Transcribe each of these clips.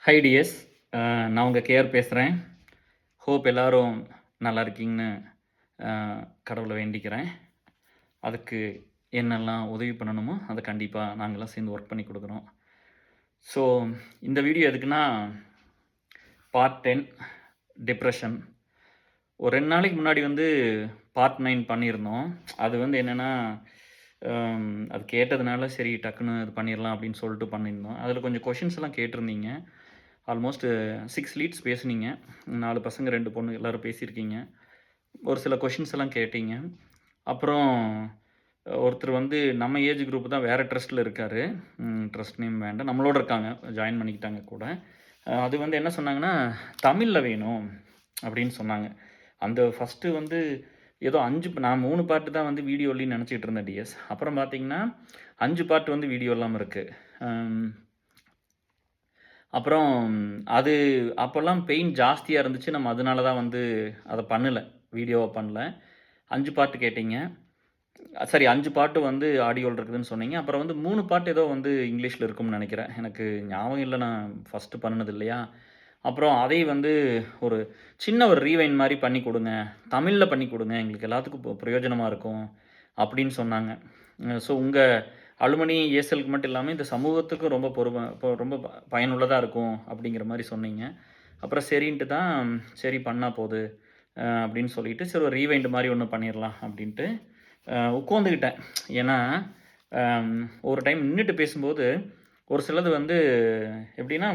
High tears, நான் உங்கள் KR பேசுகிறேன். ஹோப் எல்லோரும் நல்லா இருக்கீங்கன்னு கடவுளை வேண்டிக்கிறேன். அதுக்கு என்னெல்லாம் உதவி பண்ணணுமோ அதை கண்டிப்பாக நாங்கள்லாம் சேர்ந்து ஒர்க் பண்ணி கொடுக்குறோம். ஸோ இந்த வீடியோ எதுக்குன்னா, பார்ட் 10 டிப்ரெஷன். ஒரு 2 நாளைக்கு முன்னாடி வந்து பார்ட் 9 பண்ணியிருந்தோம். அது வந்து என்னென்னா, அது கேட்டதுனால சரி டக்குன்னு இது பண்ணிடலாம் அப்படின்னு சொல்லிட்டு பண்ணியிருந்தோம். அதில் கொஞ்சம் கொஷின்ஸ் எல்லாம் கேட்டிருந்தீங்க. ஆல்மோஸ்ட் 6 லீட்ஸ் பேசுனீங்க. 4 பசங்க 2 பொண்ணு எல்லோரும் பேசியிருக்கீங்க. ஒரு சில கொஷின்ஸ் எல்லாம் கேட்டீங்க. அப்புறம் ஒருத்தர் வந்து நம்ம ஏஜ் குரூப் தான், வேறு ட்ரஸ்ட்டில் இருக்கார். ட்ரஸ்ட் நேம் வேண்டாம், நம்மளோட இருக்காங்க, ஜாயின் பண்ணிக்கிட்டாங்க கூட. அது வந்து என்ன சொன்னாங்கன்னா, தமிழில் வேணும் அப்படின்னு சொன்னாங்க. அந்த ஃபஸ்ட்டு வந்து ஏதோ 5 நான் 3 பார்ட்டு தான் வந்து வீடியோ இல்லைன்னு நினச்சிக்கிட்டு இருந்தேன் டிஎஸ். அப்புறம் பார்த்தீங்கன்னா 5 பார்ட் வந்து வீடியோ இல்லாமல் இருக்குது. அப்புறம் அது அப்போல்லாம் பெயின் ஜாஸ்தியாக இருந்துச்சு. நம்ம அதனால தான் வந்து அதை பண்ணலை, வீடியோவை பண்ணல. 5 பார்ட்டு கேட்டீங்க. சரி, 5 பாட்டு வந்து ஆடியோவில் இருக்குதுன்னு சொன்னீங்க. அப்புறம் வந்து 3 பாட்டு ஏதோ வந்து இங்கிலீஷில் இருக்கும்னு நினைக்கிறேன். எனக்கு ஞாபகம் இல்லை, நான் ஃபஸ்ட்டு பண்ணினது இல்லையா. அப்புறம் அதை வந்து ஒரு சின்ன ஒரு ரீவைண்ட் மாதிரி பண்ணி கொடுங்க, தமிழில் பண்ணி கொடுங்க, எங்களுக்கு எல்லாத்துக்கும் பிரயோஜனமாக இருக்கும் அப்படின்னு சொன்னாங்க. ஸோ உங்கள் அலுமனி ஏசலுக்கு மட்டும் இல்லாமல் இந்த சமூகத்துக்கும் ரொம்ப பயனுள்ளதாக இருக்கும் அப்படிங்கிற மாதிரி சொன்னீங்க. அப்புறம் சரின்ட்டு தான் சரி பண்ணால் போகுது அப்படின்னு சொல்லிட்டு, சரி ஒரு ரீவைண்ட் மாதிரி ஒன்று பண்ணிடலாம் அப்படின்ட்டு உட்காந்துக்கிட்டேன். ஏன்னா ஒரு டைம் நின்றுட்டு பேசும்போது ஒரு சிலது வந்து எப்படின்னா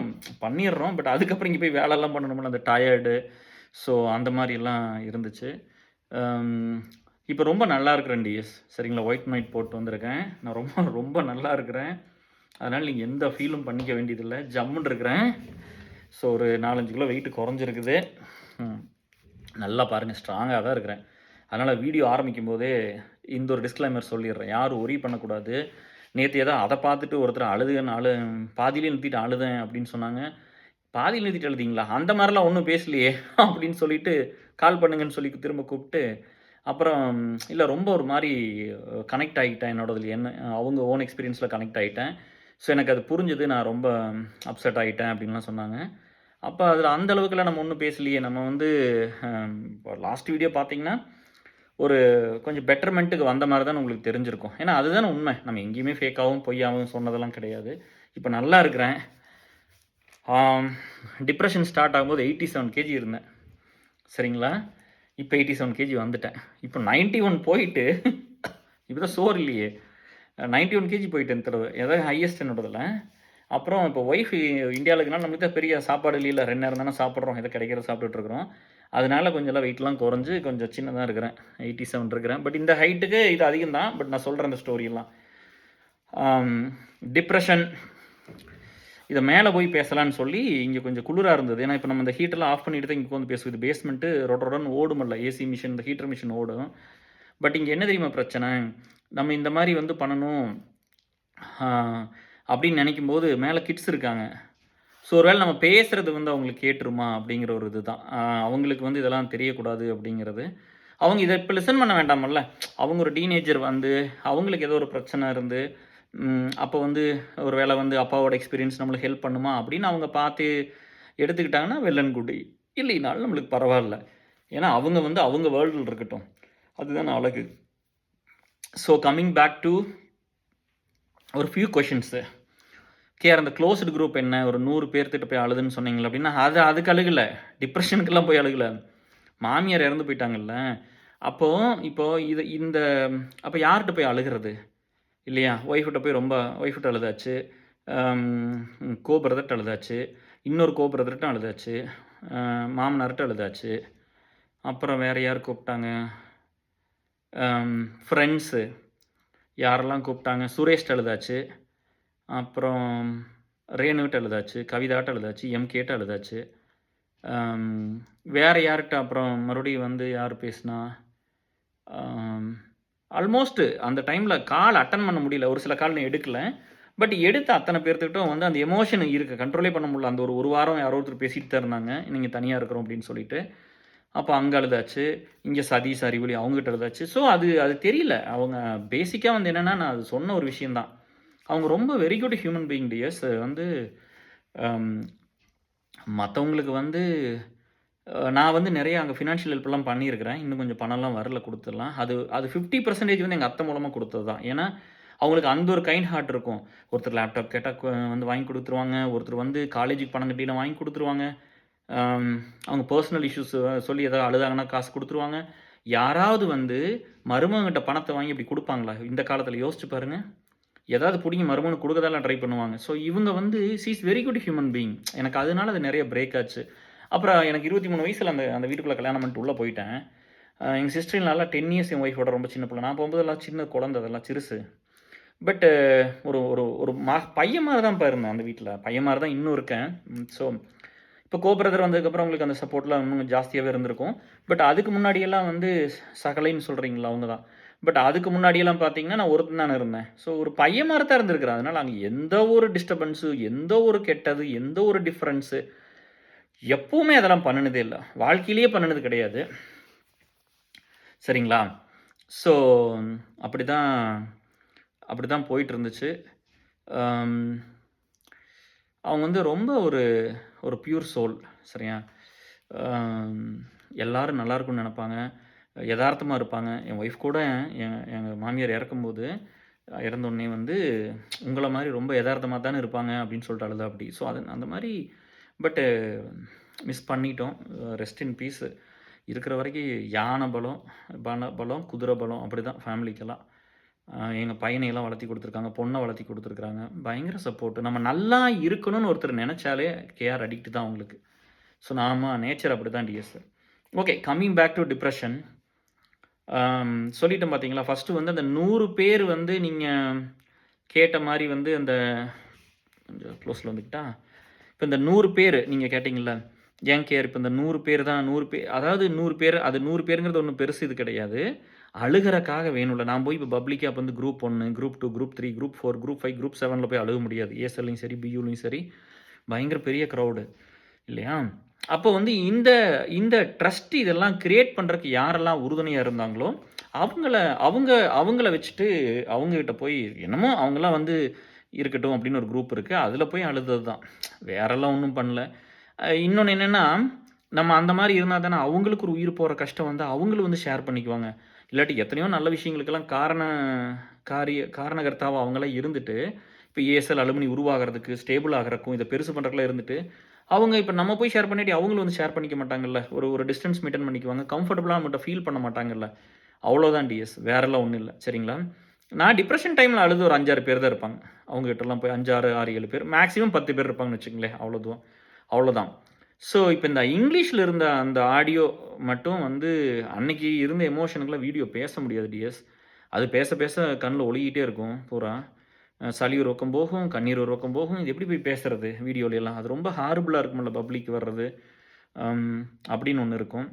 பண்ணிடுறோம், பட் அதுக்கப்புறம் இங்கே போய் வேலைலாம் பண்ணணும்ல, அந்த டயர்டு. ஸோ அந்த மாதிரிலாம் இருந்துச்சு. இப்போ ரொம்ப நல்லா இருக்கிறேன் டிஎஸ், சரிங்களா. ஒயிட் நைட் போட்டு வந்திருக்கேன். நான் ரொம்ப ரொம்ப நல்லா இருக்கிறேன். அதனால் நீங்கள் எந்த ஃபீலும் பண்ணிக்க வேண்டியதில்லை, ஜம்முன்னு இருக்கிறேன். ஸோ ஒரு 4-5 கிலோ வெயிட்டு குறைஞ்சிருக்குது. நல்லா பாருங்கள், ஸ்ட்ராங்காக தான் இருக்கிறேன். அதனால் வீடியோ ஆரம்பிக்கும் போதே இந்த ஒரு டிஸ்க்ளைமர் சொல்லிடுறேன், யாரும் ஒரி பண்ணக்கூடாது. நேற்று ஏதோ அதை பார்த்துட்டு ஒருத்தர் பாதியிலே நிறுத்திட்டு அழுதேன் அப்படின்னு சொன்னாங்க. பாதியில் நிறுத்திட்டு அழுதிங்களா, அந்த மாதிரிலாம் ஒன்றும் பேசலையே அப்படின்னு சொல்லிட்டு கால் பண்ணுங்கன்னு சொல்லி திரும்ப கூப்பிட்டு, அப்புறம் இல்லை ரொம்ப ஒரு மாதிரி கனெக்ட் ஆகிட்டேன் என்னோடதுல, அவங்க ஓன் எக்ஸ்பீரியன்ஸில் கனெக்ட் ஆகிட்டேன். ஸோ எனக்கு அது புரிஞ்சுது, நான் ரொம்ப அப்செட் ஆகிட்டேன் அப்படின்லாம் சொன்னாங்க. அப்போ அதில் அந்த அளவுக்குலாம் நம்ம ஒன்றும் பேசலையே. நம்ம வந்து இப்போ லாஸ்ட் வீடியோ பார்த்தீங்கன்னா ஒரு கொஞ்சம் பெட்டர்மெண்ட்டுக்கு வந்த மாதிரி தான் உங்களுக்கு தெரிஞ்சிருக்கும். ஏன்னா அதுதானே உண்மை. நம்ம எங்கேயுமே ஃபேக்காகவும் பொய்யாகவும் சொன்னதெல்லாம் கிடையாது. இப்போ நல்லா இருக்கிறேன். டிப்ரெஷன் ஸ்டார்ட் ஆகும்போது 87 கேஜி இருந்தேன், சரிங்களா. இப்போ 87 கேஜி வந்துட்டேன். இப்போ 91 போயிட்டு இப்போ தான் சோறு இல்லையே, 91 கேஜி போயிட்டேன் தடவை, ஏதாவது ஹையஸ்ட் என்னோடதில். அப்புறம் இப்போ ஒய்ஃப் இந்தியாவில் இருக்கனால நம்மளுக்கு தான் பெரிய சாப்பாடு இல்லையில, 2 நேரம் தானே சாப்பிட்றோம், எதை கிடைக்கிறத சாப்பிட்டுட்ருக்குறோம். அதனால் கொஞ்சம் எல்லாம் வெயிட்லாம் குறைஞ்சி கொஞ்சம் சின்னதாக இருக்கிறேன், 87 இருக்கிறேன். பட் இந்த ஹைட்டுக்கு இது அதிகம் தான். பட் நான் சொல்கிறேன் இந்த ஸ்டோரியெல்லாம். டிப்ரெஷன் இதை மேலே போய் பேசலான்னு சொல்லி இங்கே கொஞ்சம் குளிராக இருந்தது. ஏன்னா இப்போ நம்ம இந்த ஹீட்டெல்லாம் ஆஃப் பண்ணிட்டு தான் இங்கே வந்து பேசுவோம். இது பேஸ்மெண்ட்டு ரொடன்னு ஓடுமில்ல, ஏசி மிஷின், இந்த ஹீட்டர் மிஷின் ஓடும். பட் இங்கே என்ன தெரியுமா பிரச்சனை, நம்ம இந்த மாதிரி வந்து பண்ணணும் அப்படின்னு நினைக்கும்போது மேலே கிட்ஸ் இருக்காங்க. ஸோ ஒருவேளை நம்ம பேசுகிறது வந்து அவங்களுக்கு கேட்டுருமா அப்படிங்கிற ஒரு இது தான். அவங்களுக்கு வந்து இதெல்லாம் தெரியக்கூடாது அப்படிங்கிறது. அவங்க இதை இப்போ லிசன் பண்ண வேண்டாமல்ல. அவங்க ஒரு டீனேஜர் வந்து அவங்களுக்கு ஏதோ ஒரு பிரச்சனை இருந்து அப்போ வந்து ஒரு வேளை வந்து அப்பாவோட எக்ஸ்பீரியன்ஸ் நம்மளுக்கு ஹெல்ப் பண்ணுமா அப்படின்னு அவங்க பார்த்து எடுத்துக்கிட்டாங்கன்னா வெல் அண்ட் குட். இல்லைனாலும் நம்மளுக்கு பரவாயில்ல. ஏன்னா அவங்க வந்து அவங்க வேர்ல்டில் இருக்கட்டும், அதுதான் அழகு. ஸோ கம்மிங் பேக் டு ஒரு ஃபியூ கொஷின்ஸு. அந்த க்ளோஸ்டு குரூப் என்ன, ஒரு 100 பேர்த்திட்ட போய் அழுதுன்னு சொன்னீங்களே அப்படின்னா, அதுக்கு அழுகலை, டிப்ரெஷனுக்கெல்லாம் போய் அழுகலை. மாமியார் இறந்து போயிட்டாங்கல்ல, இப்போது அப்போ யார்கிட்ட போய் அழுகிறது இல்லையா. ஒய்ஃப்கிட்ட போய் ஒய்ஃப்கிட்ட அழுதாச்சு, பிரதர்கிட்ட அழுதாச்சு, இன்னொரு பிரதர்கிட்ட அழுதாச்சு, மாமனார்கிட்ட அழுதாச்சு. அப்புறம் வேறு யார் கூப்பிட்டாங்க, ஃப்ரெண்ட்ஸு யாரெல்லாம் கூப்பிட்டாங்க, சுரேஷ்ட அழுதாச்சு, அப்புறம் ரேணுகிட்ட அழுதாச்சு, கவிதாட்ட அழுதாச்சு, எம்கேட்ட அழுதாச்சு. வேறு யார்கிட்ட அப்புறம் மறுபடியும் வந்து யார் பேசுனா, ஆல்மோஸ்ட்டு அந்த டைமில் கால் அட்டன் பண்ண முடியல. ஒரு சில கால் நான் எடுக்கலை. பட் எடுத்த அத்தனை பேர்த்துக்கிட்டும் வந்து அந்த எமோஷன் இருக்குது, கண்ட்ரோலே பண்ண முடியல. அந்த ஒரு வாரம் யாரோ ஒருத்தர் பேசிகிட்டு தான் இருந்தாங்க, நீங்கள் தனியாக இருக்கிறோம் அப்படின்னு சொல்லிட்டு. அப்போ அங்கே அழுதாச்சு, இங்கே சதீஷ் அறிவொளி அவங்ககிட்ட அழுதாச்சு. ஸோ அது தெரியல. அவங்க பேசிக்காக வந்து என்னென்னா, நான் அது சொன்ன ஒரு விஷயந்தான், அவங்க ரொம்ப very good human being dears. வந்து மத்தவங்களுக்கு வந்து நான் வந்து நெறைய அங்க ஃபினான்ஷியல் ஹெல்ப்லாம் பண்ணியிருக்கிறேன். இன்னும் கொஞ்சம் பணம்லாம் வரல குடுத்துடலாம். அது அது 50% வந்து எங்க அத்தை மூலமா குடுத்தது தான். ஏன்னா, அவங்களுக்கு அந்த ஒரு கைண்ட் ஹார்ட் இருக்கும். ஒருத்தர் லேப்டாப் கேட்டா வந்து வாங்கி குடுத்துருவாங்க. ஒருத்தர் வந்து காலேஜுக்கு பணம் கட்டிலாம் வாங்கி குடுத்துருவாங்க. அம் அவங்க பெர்சனல் இஷ்யூஸ் சொல்லி ஏதாவது அழுதாங்கன்னா காசு குடுத்துருவாங்க. யாராவது வந்து மருமகன்கிட்ட பணத்த வாங்கி இப்டி குடுப்பாங்களா? இந்த காலத்தில யோசிச்சு பாருங்க. ஏதாவது புடுங்கி மருமகனுக்கு குடுக்க தான் ட்ரை பண்ணுவாங்க. ஸோ இவங்க வந்து she is very good human being. எனக்கு அதனால அது நெறைய பிரேக் ஆச்சு. அப்புறம் எனக்கு 23 வயசுல அந்த அந்த வீட்டுக்குள்ள கல்யாணம் பண்ணிட்டு உள்ள போயிட்டேன். எங்க சிஸ்டர் இன் லாலாம் 10 இயர்ஸ் என் ஒய்ஃபோட ரொம்ப சின்ன பிள்ளை. நான் போம்போது எல்லாம் சின்ன குழந்தை அதெல்லாம் சிறுசு. பட் ஒரு ஒரு ஒரு பையன் மாரி தான்ப்பா இருந்தேன் அந்த வீட்ல. பையன் மாரி தான் இன்னும் இருக்கேன். ஸோ இப்போ பிரதர் வந்ததுக்கப்புறம் உங்களுக்கு அந்த சப்போர்ட்லாம் இன்னும் ஜாஸ்தியாவே இருந்திருக்கும். பட் அதுக்கு முன்னாடியெல்லாம் வந்து சகலைன்னு சொல்றீங்கல்ல அவங்க தான். பட் அதுக்கு முன்னாடியெல்லாம் பார்த்தீங்கன்னா, நான் ஒருத்தன் தானே இருந்தேன். ஸோ ஒரு பையன் மாரி தான் இருந்திருக்கிறேன். அதனால அங்க எந்த ஒரு டிஸ்டர்பன்ஸு, எந்த ஒரு கெட்டது, எந்த ஒரு டிஃபரன்ஸு எப்பவுமே அதெல்லாம் பண்ணுனதே இல்ல. வாழ்க்கையிலேயே பண்ணுனது கிடையாது. சரிங்களா? ஸோ அப்படிதான் அப்படிதான் போயிட்டுருந்துச்சு. அம் அவங்க வந்து ரொம்ப ஒரு ஒரு பியூர் சோல். சரியா? அம் எல்லாரும் நல்லா இருக்கும்னு நெனைப்பாங்க. எதார்த்தமா இருப்பாங்க. என் ஒய்ஃப் கூட எங்க மாமியார் இறக்கும்போது, இறந்தோனே வந்து, "உங்கள மாரி ரொம்ப எதார்த்தமா தானே இருப்பாங்க" அப்படின்னு சொல்லிட்டு அழுதாப்படி. ஸோ அது அந்த மாரி பட்டு மிஸ் பண்ணிட்டோம். Rest in peace. இருக்கிற வரைக்கும் யானை பலம், பலம், குதிரை பலம் அப்படிதான் ஃபேமிலிக்கெல்லாம். எங்க பையனையெல்லாம் வளர்த்தி குடுத்துருக்காங்க. பொண்ண வளர்த்தி குடுத்துருக்காங்க. பயங்கர சப்போர்ட். நம்ம நல்லா இருக்கணும்னு ஒருத்தர் நெனச்சாலே கேஆர் அடிக்ட் தான் அவங்களுக்கு. ஸோ நாம நேச்சர் அப்படிதான் டிஎஸ். Okay, coming back to depression. சொல்லிட்டேன் பார்த்தீங்களா? ஃபர்ஸ்ட்டு வந்து அந்த 100 பேர் வந்து நீங்க கேட்ட மாரி வந்து அந்த கொஞ்சம் க்ளோஸ்ல வந்துக்கிட்டா? இப்ப இந்த 100 பேரு நீங்க கேட்டீங்கல்ல, ஏன் கேர் இப்ப இந்த 100 பேர் தான் 100 அதாவது 100 பேர் அது 100 பேருங்கிறது ஒண்ணும் பெருசு இது கிடையாது. அழுகுறக்காக வேணும்ல. நான் போய் இப்ப பப்ளிக்கா இப்ப வந்து group 1, group 2, group 3, group 4, group 5, group 7ல போய் அழுக முடியாது. ஏஎஸ்எல்லையும் சரி, பியூலயும் சரி, பயங்கர பெரிய கிரவுடு இல்லையா? அப்போ வந்து இந்த இந்த ட்ரஸ்ட் இதெல்லாம் கிரியேட் பண்றதுக்கு யாரெல்லாம் உறுதுணையா இருந்தாங்களோ, அவங்கள அவங்க அவங்கள வச்சுட்டு அவங்ககிட்ட போய் என்னமோ அவங்கலாம் வந்து இருக்கட்டும் அப்படின்னு ஒரு குரூப் இருக்கு. அதில போய் அழுதது தான். வேறெல்லாம் ஒண்ணும் பண்ணல. இன்னொன்னு என்னன்னா, நம்ம அந்த மாரி இருந்தா தானே அவங்களுக்கு ஒரு உயிர் போற கஷ்டம் வந்தா அவங்களும் வந்து ஷேர் பண்ணிக்குவாங்க. இல்லாட்டி எத்தனையோ நல்ல விஷயங்களுக்கெல்லாம் காரணகர்த்தாவா அவங்கலாம் இருந்துட்டு, இப்ப ஏஎஸ்எல் அலுமினி உருவாகுறதுக்கு, ஸ்டேபிள் ஆகுறதுக்கும், இத பெருசு பண்றதுக்குலாம் இருந்துட்டு, அவங்க இப்ப நம்ம போய் ஷேர் பண்ணிட்டு அவங்களும் வந்து ஷேர் பண்ணிக்க மாட்டாங்கல்ல. ஒரு ஒரு டிஸ்டன்ஸ் மெயின்டெயின் பண்ணிக்குவாங்க. கம்ஃபர்டபுளா நம்மட்ட ஃபீல் பண்ண மாட்டாங்கல்ல. அவ்வளோதான் டிஎஸ். வேறெல்லாம் ஒண்ணும் இல்ல. சரிங்களா? நான் டிப்ரஷன் டைம்ல அழுது ஒரு 5, 6 பேர் தான் இருப்பாங்க. அவங்க கிட்டலாம் போய் 5, 6, 7 பேர். மேக்ஸிமம் 10 பேர் இருப்பாங்கன்னு வச்சுக்கங்களேன். அவ்வளோதான். ஸோ, இப்ப இந்த இங்கிலீஷ்ல இருந்த அந்த ஆடியோ மட்டும் வந்து அன்னைக்கு இருந்த எமோஷனுக்குலாம் வீடியோ பேச முடியாது டிஎஸ். அது பேச பேச கண்ல ஒழுகிட்டே இருக்கும் பூரா. சளி ஒரு பக்கம் போகும், கண்ணீர் ஒரு பக்கம் போகும். இது எப்படி போய் பேசுறது வீடியோலலாம்? அது ரொம்ப ஹாரிபிளா இருக்கும்ல பப்ளிக் வர்றது. அம் அப்படின்னு ஒண்ணு இருக்கும்.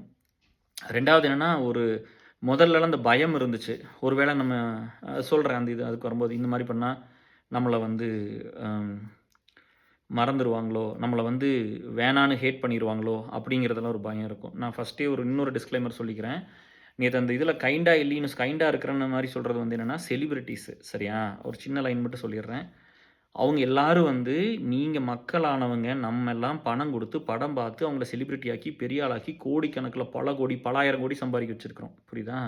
2வது என்னன்னா, முதல்லலாம் அந்த பயம் இருந்துச்சு. ஒருவேள நம்ம சொல்றேன் அந்த இது அதுக்கு வரும்போது, இந்த மாரி பண்ணா நம்மள வந்து அம் மறந்துருவாங்களோ! நம்மள வந்து வேணான்னு ஹேட் பண்ணிருவாங்களோ! அப்படிங்கிறதெல்லாம் ஒரு பயம் இருக்கும். நான் ஃபர்ஸ்ட்டே இன்னொரு டிஸ்க்ளைமர் சொல்லிக்கிறேன். நேத்து அந்த இதில கைண்டா இருக்கிறேன்னு மாரி சொல்றது வந்து என்னன்னா, செலிபிரிட்டீஸ் சரியா? ஒரு சின்ன லைன் மட்டும் சொல்லிர்றேன். அவங்க எல்லாரும் வந்து நீங்க மக்களானவங்க நம்மெல்லாம் பணம் குடுத்து, படம் பார்த்து அவங்கள செலிபிரிட்டி ஆக்கி, பெரிய ஆளாக்கி, கோடிக்கணக்கில பல கோடி, பல ஆயிரம் கோடி சம்பாரிக்க வச்சிருக்கிறோம். புரியுதா?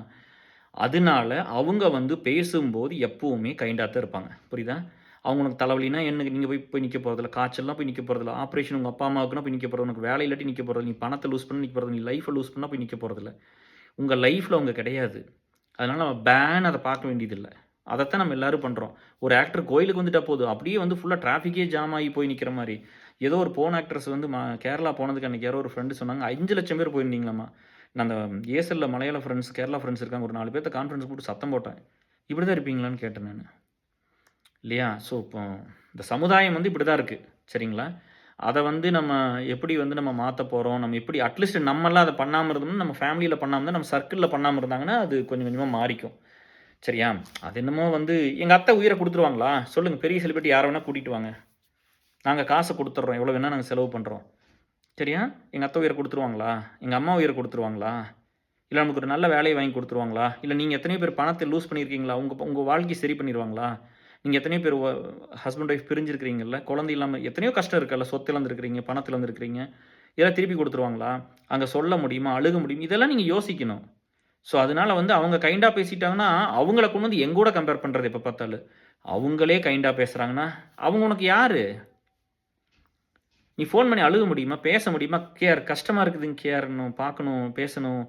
அதனால அவங்க வந்து பேசும்போது எப்பவுமே கைண்டா தான் இருப்பாங்க. புரியுதா? அவங்களுக்கு தலைவலின்னா நீங்க போய் போய் நிக்க போறதில்ல. காய்ச்சல்னா போய் நிக்க போறதில்ல. ஆப்பரேஷன் உங்க அப்பா, அம்மாவுக்குன்னா போய் நிக்க போறது. உனக்கு வேலை இல்லாட்டி நிக்க போறதில்ல. நீ பணத்த லூஸ் பண்ணா நிக்க போறதில்ல. நீ லைஃப்ப லூஸ் பண்ணா போய் நிக்க போறதில்ல. உங்க லைஃப்ல அவங்க கிடையாது. அதனால நம்ம பேன்னு அத பார்க்க வேண்டியதில்ல. அதத்தான் நம்ம எல்லாரும் பண்றோம். ஒரு ஆக்டர் கோயிலுக்கு வந்துட்டா போதும். அப்படியே வந்து ஃபுல்லா டிராஃபிக்கே ஜாம் ஆகி போய் நிக்கிற மாரி. ஏதோ ஒரு போன ஆக்ட்ரஸ் வந்து கேரளா போனதுக்கு அன்னைக்கு யாரோ ஒரு ஃப்ரெண்ட் சொன்னாங்க. 5,00,000 பேர் போயிருந்தீங்களாமா. நான் அந்த ஏசல்ல மலையாள ஃப்ரெண்ட்ஸ், கேரளா ஃப்ரெண்ட்ஸ் இருக்காங்க. ஒரு 4 பேத்த கான்ஃபரன்ஸ் போட்டு சத்தம் போட்டேன். இப்படி தான் இருப்பீங்களான்னு கேட்டேன் நானு. இல்லையா? ஸோ, இப்போ இந்த சமுதாயம் வந்து இப்படி தான் இருக்கு. சரிங்களா? அத வந்து நம்ம எப்படி வந்து நம்ம மாத்தப் போறோம்? நம்ம எப்படி அட்லீஸ்ட் நம்மலாம் அத பண்ணாம இருந்தோம்னா, நம்ம ஃபேமிலில பண்ணாம இருந்தா, நம்ம சர்க்கிள்ல பண்ணாம இருந்தாங்கன்னா, அது கொஞ்சம் கொஞ்சமா மாறிக்கும். சரியா? அது என்னமோ வந்து எங்க அத்தை உயிர குடுத்துருவாங்களா? சொல்லுங்க. பெரிய செலிபிரிட்டி யார வேணா கூட்டிட்டு வாங்க. நாங்க காச குடுத்துர்றோம். எவ்வளோ வேணா நாங்க செலவு பண்றோம். சரியா? எங்க அத்தை உயிர குடுத்துருவாங்களா? எங்க அம்மா உயிர குடுத்துருவாங்களா? இல்ல நமக்கு ஒரு நல்ல வேலைய வாங்கி குடுத்துருவாங்களா? இல்ல நீங்க எத்தனையோ பேர் பணத்த லூஸ் பண்ணியிருக்கீங்களா? உங்க உங்க வாழ்க்கைய சரி பண்ணிருவாங்களா? நீங்க எத்தனையோ பேர் ஹஸ்பண்ட், ஒய்ஃப் பிரிஞ்சிருக்கிறீங்கல்ல, குழந்தை இல்லாம எத்தனையோ கஷ்டம் இருக்குல்ல, சொத்து இழந்திருக்கிறீங்க, பணத்த இழந்திருக்கிறீங்க. இதெல்லாம் திருப்பி குடுத்துருவாங்களா? அங்க சொல்ல முடியுமா? அழுக முடியுமா? இதெல்லாம் நீங்க யோசிக்கணும். ஸோ, அதனால வந்து அவங்க கைண்டா பேசிட்டாங்கன்னா, அவங்கள கொண்டு வந்து எங்கூட கம்பேர் பண்றது எப்ப பார்த்தாலும். அவங்களே கைண்டா பேசுறாங்கன்னா, அவங்க உனக்கு யாரு? நீ ஃபோன் பண்ணி அழுக முடியுமா? பேச முடியுமா? கேர் கஷ்டமா இருக்குதுங்க கேர்ணும், பார்க்கணும், பேசணும்.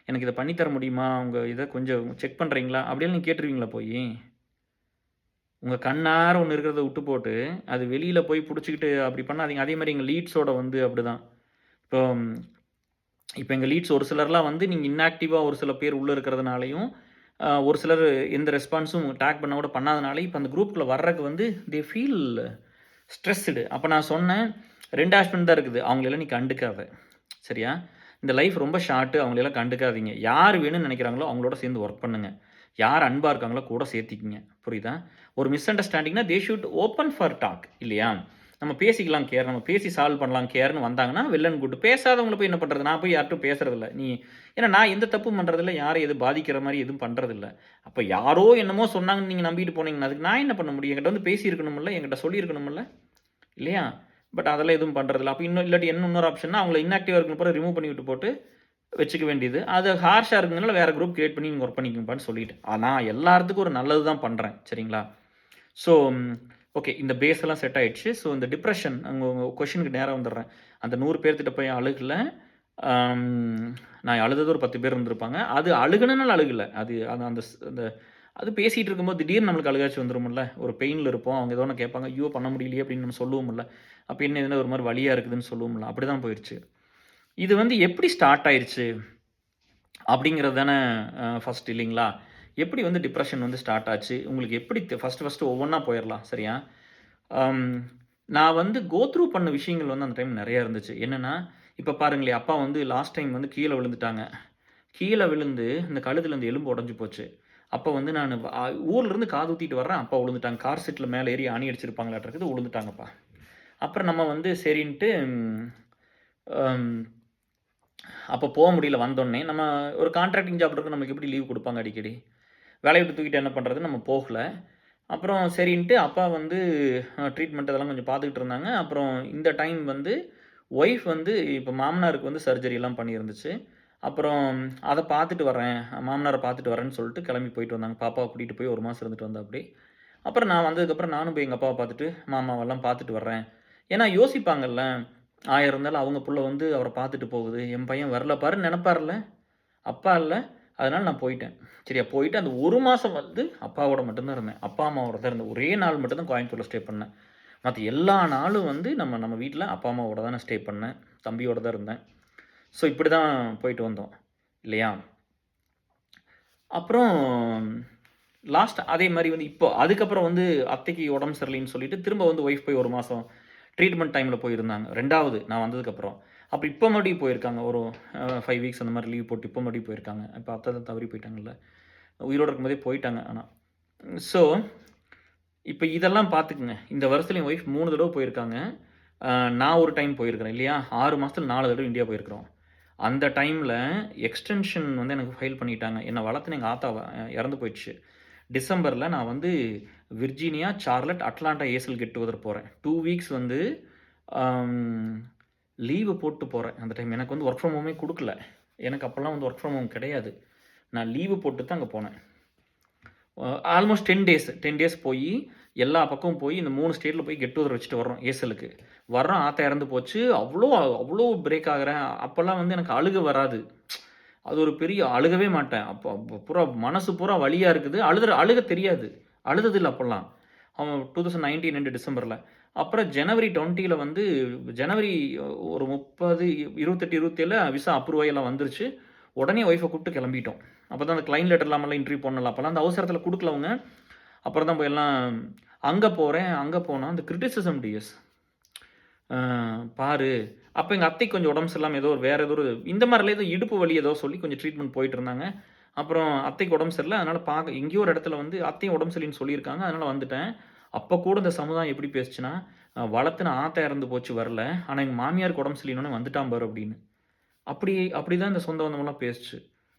எனக்கு இத பண்ணி தர முடியுமா? உங்க இத கொஞ்சம் செக் பண்றீங்களா? அப்படியெல்லாம் நீங்க கேட்டுருவீங்களா போயி? உங்க கண்ணார ஒண்ணு இருக்கிறத விட்டு போட்டு, அது வெளியில போய் புடிச்சுக்கிட்டு அப்படி பண்ணாதீங்க. அதே மாரி எங்க லீட்ஸோட வந்து அப்படிதான். இப்போ இப்ப எங்க லீட்ஸ் ஒரு சிலர்லாம் வந்து நீங்க இன்ஆக்டிவா ஒரு சில பேர் உள்ள இருக்கிறதுனாலயும், ஒரு சிலர் எந்த ரெஸ்பான்ஸும் டாக் பண்ண கூட பண்ணாதனால, இப்ப அந்த குரூப்குள்ள வர்றக்கு வந்து தே ஃபீல் ஸ்ட்ரெஸ்டு. அப்ப நான் சொன்னேன், 2 ஆஸ்பெக்ட் தான் இருக்குது. அவங்களெல்லாம் நீ கண்டுக்காத. சரியா? இந்த லைஃப் ரொம்ப ஷார்ட்டு. அவங்களெல்லாம் கண்டுக்காதீங்க. யார் வேணும்னு நெனைக்கிறாங்களோ, அவங்களோட சேர்ந்து ஒர்க் பண்ணுங்க. யார் அன்பா இருக்காங்களோ கூட சேர்த்திக்கங்க. புரியுதா? ஒரு மிஸ் அண்டர்ஸ்டாண்டிங்னா they should open for talk இல்லையா? நம்ம பேசிக்கலாம் கேர். நம்ம பேசி சால்வ் பண்ணலாம் கேர்ன்னு வந்தாங்கன்னா, வெல் அண்ட் குட். பேசாதவங்கள போய் என்ன பண்றது? நான் போய் யார்ட்டயும் பேசுறதில்ல. ஏன்னா நான் எந்த தப்பும் பண்றதில்ல. யாரையும் எதுவும் பாதிக்கிற மாரி எதுவும் பண்றதில்ல. அப்ப யாரோ என்னமோ சொன்னாங்கன்னு நீங்க நம்பிட்டு போனீங்கன்னா, அதுக்கு நான் என்ன பண்ண முடியும்? என்கிட்ட வந்து பேசியிருக்கணும்ல, என்கிட்ட சொல்லியிருக்கணும்ல, இல்லையா? பட் அதெல்லாம் எதுவும் பண்றதில்ல. அப்ப இல்லாட்டி இன்னொரு ஆப்ஷன்னா, அவங்கள இன்ஆக்டிவா இருக்கிற பூரா ரிமூவ் பண்ணி விட்டு போட்டு வச்சுக்க வேண்டியது. அது ஹார்ஷா இருக்குதுனால வேற குரூப் கிரியேட் பண்ணி நீங்க ஒர்க் பண்ணிக்கங்கப்பான்னு சொல்லிட்டேன். நான் எல்லாத்துக்கும் ஒரு நல்லது தான் பண்றேன். சரிங்களா? So, okay. இந்த பேஸ் எல்லாம் செட் ஆயிடுச்சு. ஸோ, இந்த டிப்ரஷன் உங்க கொஸ்டினுக்கு நேரா வந்துடுறேன். அந்த 100 பேர்த்திட்ட போய் அழுகல. அம் நான் அழுதது ஒரு 10 பேர் இருந்திருப்பாங்க. அது அழுகணும்னால அழுகல. அது அது அந்த அந்த அது பேசிட்டு இருக்கும்போது திடீர்னு நம்மளுக்கு அழுகாச்சி வந்துரும்ல. ஒரு பெயின்ல இருப்போம். அவங்க ஏதோ ஒண்ணு கேட்பாங்க. ஐயோ! பண்ண முடியலையே அப்படின்னு நம்ம சொல்லுவோம்ல. அப்ப என்ன இதுன்னா ஒரு மாரி வலியா இருக்குதுன்னு சொல்லுவோம்ல. அப்படிதான் போயிருச்சு. இது வந்து எப்படி ஸ்டார்ட் ஆயிருச்சு? அப்படிங்கிறது தானே ஃபர்ஸ்ட் இல்லைங்களா? எப்படி வந்து டிப்ரஷன் வந்து ஸ்டார்ட் ஆச்சு? உங்களுக்கு எப்படி ஃபர்ஸ்ட்டு ஒவ்வொன்னா போயிரலாம். சரியா? அம் நான் வந்து கோ த்ரூ பண்ண விஷயங்கள் வந்து அந்த டைம் நெறையா இருந்துச்சு. என்னன்னா, இப்ப பாருங்களேன், அப்பா வந்து லாஸ்ட் டைம் வந்து கீழ விழுந்துட்டாங்க. கீழ விழுந்து இந்த கழுத்துல இந்த எலும்பு உடைஞ்சு போச்சு. அப்ப வந்து நானு ஊர்லருந்து காது குத்திட்டு வர்றேன். அப்பா விழுந்துட்டாங்க. கார் சீட்ல மேல ஏறி ஆணி அடிச்சிருப்பாங்களாட்ருக்குது. விழுந்துட்டாங்கப்பா. அப்புறம் நம்ம வந்து சரின்ட்டு அம் அப்போ போ முடியல வந்தோன்னே. நம்ம ஒரு கான்ட்ராக்டிங் ஜாப் இருக்கு. நமக்கு எப்படி லீவ் குடுப்பாங்க அடிக்கடி. வேலைய விட்டு தூக்கிட்டு என்ன பண்றது? நம்ம போகல. அப்புறம் சரின்ட்டு அப்பா வந்து ட்ரீட்மெண்ட் அதெல்லாம் கொஞ்சம் பார்த்துக்கிட்டு இருந்தாங்க. அப்புறம் இந்த டைம் வந்து ஒய்ஃப் வந்து இப்போ மாமனாருக்கு வந்து சர்ஜரிலாம் பண்ணியிருந்துச்சு. அப்புறம் அத பார்த்துட்டு வரேன். மாமனார பார்த்துட்டு வரேன்னு சொல்லிட்டு கிளம்பி போயிட்டு வந்தாங்க. பாப்பாவ கூட்டிட்டு போய் 1 மாசம் இருந்துட்டு வந்தாப்படி. அப்புறம் நான் வந்ததுக்கப்புறம் நானும் போய் எங்க அப்பாவ பார்த்துட்டு, மாமாவெல்லாம் பார்த்துட்டு வர்றேன். ஏன்னா யோசிப்பாங்கல்ல. 1000 இருந்தாலும் அவங்க புள்ள வந்து அவர பார்த்துட்டு போகுது. என் பையன் வரல பாருன்னு நெனப்பார்ல. அப்பா இல்ல. அதனால நான் போயிட்டேன். சரியா, போயிட்டு அந்த 1 மாசம் வந்து அப்பாவோட மட்டும் தான் இருந்தேன். அப்பா, அம்மாவோட தான் இருந்தேன். ஒரே நாள் மட்டும் தான் கோயம்புத்தூர்ல ஸ்டே பண்ணேன். மத்த எல்லா நாளும் வந்து நம்ம வீட்ல அப்பா, அம்மாவோட தான் நான் ஸ்டே பண்ணேன். தம்பியோட தான் இருந்தேன். ஸோ இப்படி தான் போயிட்டு வந்தோம். இல்லையா? அப்புறம் லாஸ்ட் அதே மாரி வந்து இப்போ அதுக்கப்புறம் வந்து அத்தைக்கு உடம்பு சரியில்லைன்னு சொல்லிட்டு, திரும்ப வந்து ஒய்ஃப் போய் 1 மாசம் ட்ரீட்மெண்ட் டைம்ல போயிருந்தாங்க. 2வது நான் வந்ததுக்கப்புறம். அப்ப இப்ப மறுபடியும் போயிருக்காங்க. ஒரு 5 வீக்ஸ் அந்த மாரி லீவ் போட்டு இப்ப மறுபடியும் போயிருக்காங்க. இப்ப அத்தை தான் தவறி போயிட்டாங்கல்ல. உயிரோட இருக்கும்போதே போயிட்டாங்க ஆனா. ஸோ, இப்ப இதெல்லாம் பார்த்துக்குங்க. இந்த வருஷத்துல என் ஒய்ஃப் 3 தடவ போயிருக்காங்க. அ நான் ஒரு டைம் போயிருக்கிறேன் இல்லையா? 6 மாசத்துல 4 தடவ இந்தியா போயிருக்கிறோம். அந்த டைம்ல எக்ஸ்டென்ஷன் வந்து எனக்கு ஃபைல் பண்ணிட்டாங்க. என்ன வளர்த்துன எங்க ஆத்தா இறந்து போயிடுச்சு. டிசம்பர்ல நான் வந்து விர்ஜீனியா, சார்லட், அட்லாண்டா ஏசல் கெட் டுகெதர் போறேன். 2 வீக்ஸ் வந்து அம் லீவு போட்டு போறேன். அந்த டைம் எனக்கு வந்து வொர்க் ஃப்ரம் ஹோமே குடுக்கல. எனக்கு அப்பலாம் வந்து வொர்க் ஃப்ரம் ஹோம் கிடையாது. நான் லீவு போட்டு தான் அங்க போனேன். ஆல்மோஸ்ட் 10 டேஸ் போயி, எல்லா பக்கமும் போய் இந்த 3 ஸ்டேட்ல போய் கெட் டுகெதர் வச்சுட்டு வர்றோம் ஏசலுக்கு. வர்றோம் ஆத்தா இறந்து போச்சு. அவ்ளோ பிரேக் ஆகுறேன். அப்பலாம் வந்து எனக்கு அழுக வராது. அது ஒரு பெரிய அழுகவே மாட்டேன். அப்ப பூரா மனசு பூரா வலியா இருக்குது. அழுக தெரியாது. அழுததில்ல அப்பலாம். 2019 எண்டு டிசம்பர்ல. அப்புறம் ஜனவரி 20ல வந்து ஜனவரி ஒரு 30, 28, 27ல விசா அப்ரூவ் ஆகி எல்லாம் வந்துருச்சு. உடனே ஒய்ஃப கூப்பிட்டு கிளம்பிட்டோம். அப்பதான் அந்த கிளைம் லெட்டர் இல்லாமலாம் இன்டர்வியூ பண்ணல. அப்பலாம் அந்த அவசரத்தில குடுக்கல அவங்க. அப்புறம் தான் போய் எல்லாம் அங்க போறேன். அங்க போனா அந்த கிரிட்டிசிசம் டிஎஸ். அ பாரு அப்ப எங்க அத்தைக்கு கொஞ்சம் உடம்பு சரியில்லாம வேற ஏதோ ஒரு இந்த மாரிலாம் ஏதோ இடுப்பு வலி ஏதோ சொல்லி கொஞ்சம் ட்ரீட்மெண்ட் போயிட்டு இருந்தாங்க. அப்புறம் அத்தைக்கு உடம்பு சரியில்ல. அதனால எங்கேயோ ஒரு இடத்துல வந்து அத்தையும் உடம்பு சரியில்லன்னு சொல்லியிருக்காங்க. அதனால வந்துட்டேன். அப்ப கூட இந்த சமுதாயம் எப்படி பேசுச்சுன்னா, வளர்த்துன ஆத்தா இறந்து போச்சு வரல. ஆனா எங்க மாமியாருக்கு உடம்பு சரியில்லன்னோனே வந்துட்டான் பாரு அப்படின்னு. அப்படிதான் இந்த சொந்த பந்தமெல்லாம் பேசுச்சு.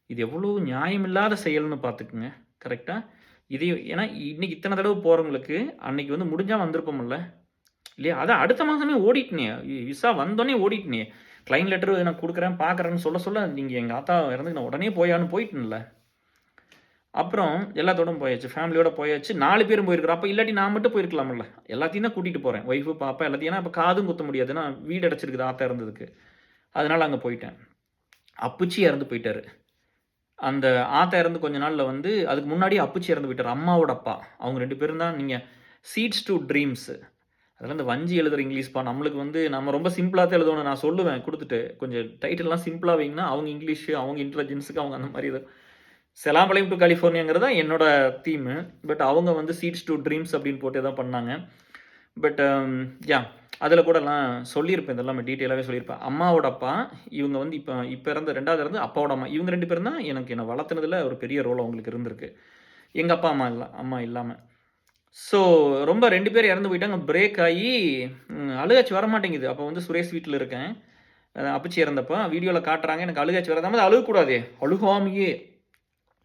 இது எவ்வளோ நியாயமில்லாத செயல்னு பார்த்துக்கங்க. கரெக்ட்டா? இது ஏன்னா இன்னைக்கு இத்தனை தடவ போறவங்களுக்கு, அன்னைக்கு வந்து முடிஞ்சா வந்திருப்போம்ல. இல்லையா? அதான் அடுத்த மாசமே ஓடிட்டனே. விசா வந்தோனே ஓடிட்டனே. கிளைம் லெட்டர் நான் குடுக்குறேன், பார்க்குறேன்னு சொல்ல சொல்ல, நீங்க எங்க ஆத்தா இறந்ததுக்கு நான் உடனே போயான்னு போயிட்டேன்ல. அப்புறம் எல்லாத்தோடும் போயாச்சு. ஃபேமிலியோட போயாச்சு. 4 பேரும் போயிருக்கிறோம். அப்ப இல்லாட்டி நான் மட்டும் போயிருக்கலாம்ல. எல்லாத்தையும் தான் கூட்டிட்டு போறேன். ஒய்ஃப், பாப்பா எல்லாத்தையும். ஏன்னா அப்ப காதும் குத்த முடியாது. ஏன்னா வீடு அடைச்சிருக்குது ஆத்தா இறந்ததுக்கு. அதனால அங்க போயிட்டேன். அப்புச்சி இறந்து போயிட்டாரு. அந்த ஆத்தா இறந்து கொஞ்ச நாள்ல வந்து அதுக்கு முன்னாடியே அப்புச்சி இறந்து போயிட்டாரு. அம்மாவோட அப்பா. அவங்க 2 பேரும் தான் நீங்க சீட்ஸ் டூ ட்ரீம்ஸ். அதெல்லாம் இந்த வஞ்சி எழுதுற இங்கிலீஷ்ப்பா. நம்மளுக்கு வந்து நம்ம ரொம்ப சிம்பிளா தான் எழுதணும். நான் சொல்லுவேன் குடுத்துட்டு. கொஞ்சம் டைட்டில்லாம் சிம்பிளா வைங்கன்னா, அவங்க இங்கிலீஷ், அவங்க இன்டெலிஜென்ஸ்க்கு அவங்க அந்த மாரி இது. செலாம் அலையும் டூ கலிஃபோர்னியாங்கிறது தான் என்னோட தீமு. பட் அவங்க வந்து சீட்ஸ் டூ ட்ரீம்ஸ் அப்படின்னு போட்டு ஏதோ பண்ணாங்க. பட் யாஹ் அதில கூடலாம் சொல்லியிருப்பேன். இதெல்லாம் டீட்டெயிலாவே சொல்லியிருப்பேன். அம்மாவோட அப்பா, இவங்க வந்து இப்ப இறந்த 2வது இறந்து அப்பாவோட அம்மா. இவங்க 2 பேரும் தான் எனக்கு என்ன வளர்த்துனதுல ஒரு பெரிய ரோல் அவங்களுக்கு இருந்திருக்கு. எங்க அப்பா, அம்மா இல்லாம. ஸோ ரொம்ப 2 பேர் இறந்து போயிட்டாங்க. பிரேக் ஆயி அழுகாச்சி வரமாட்டேங்குது. அப்போ வந்து சுரேஷ் வீட்ல இருக்கேன். அப்புச்சி இறந்தப்ப வீடியோல காட்டுறாங்க. எனக்கு அழுகாச்சி வராத அழுகக்கூடாதே. அழுகாமயே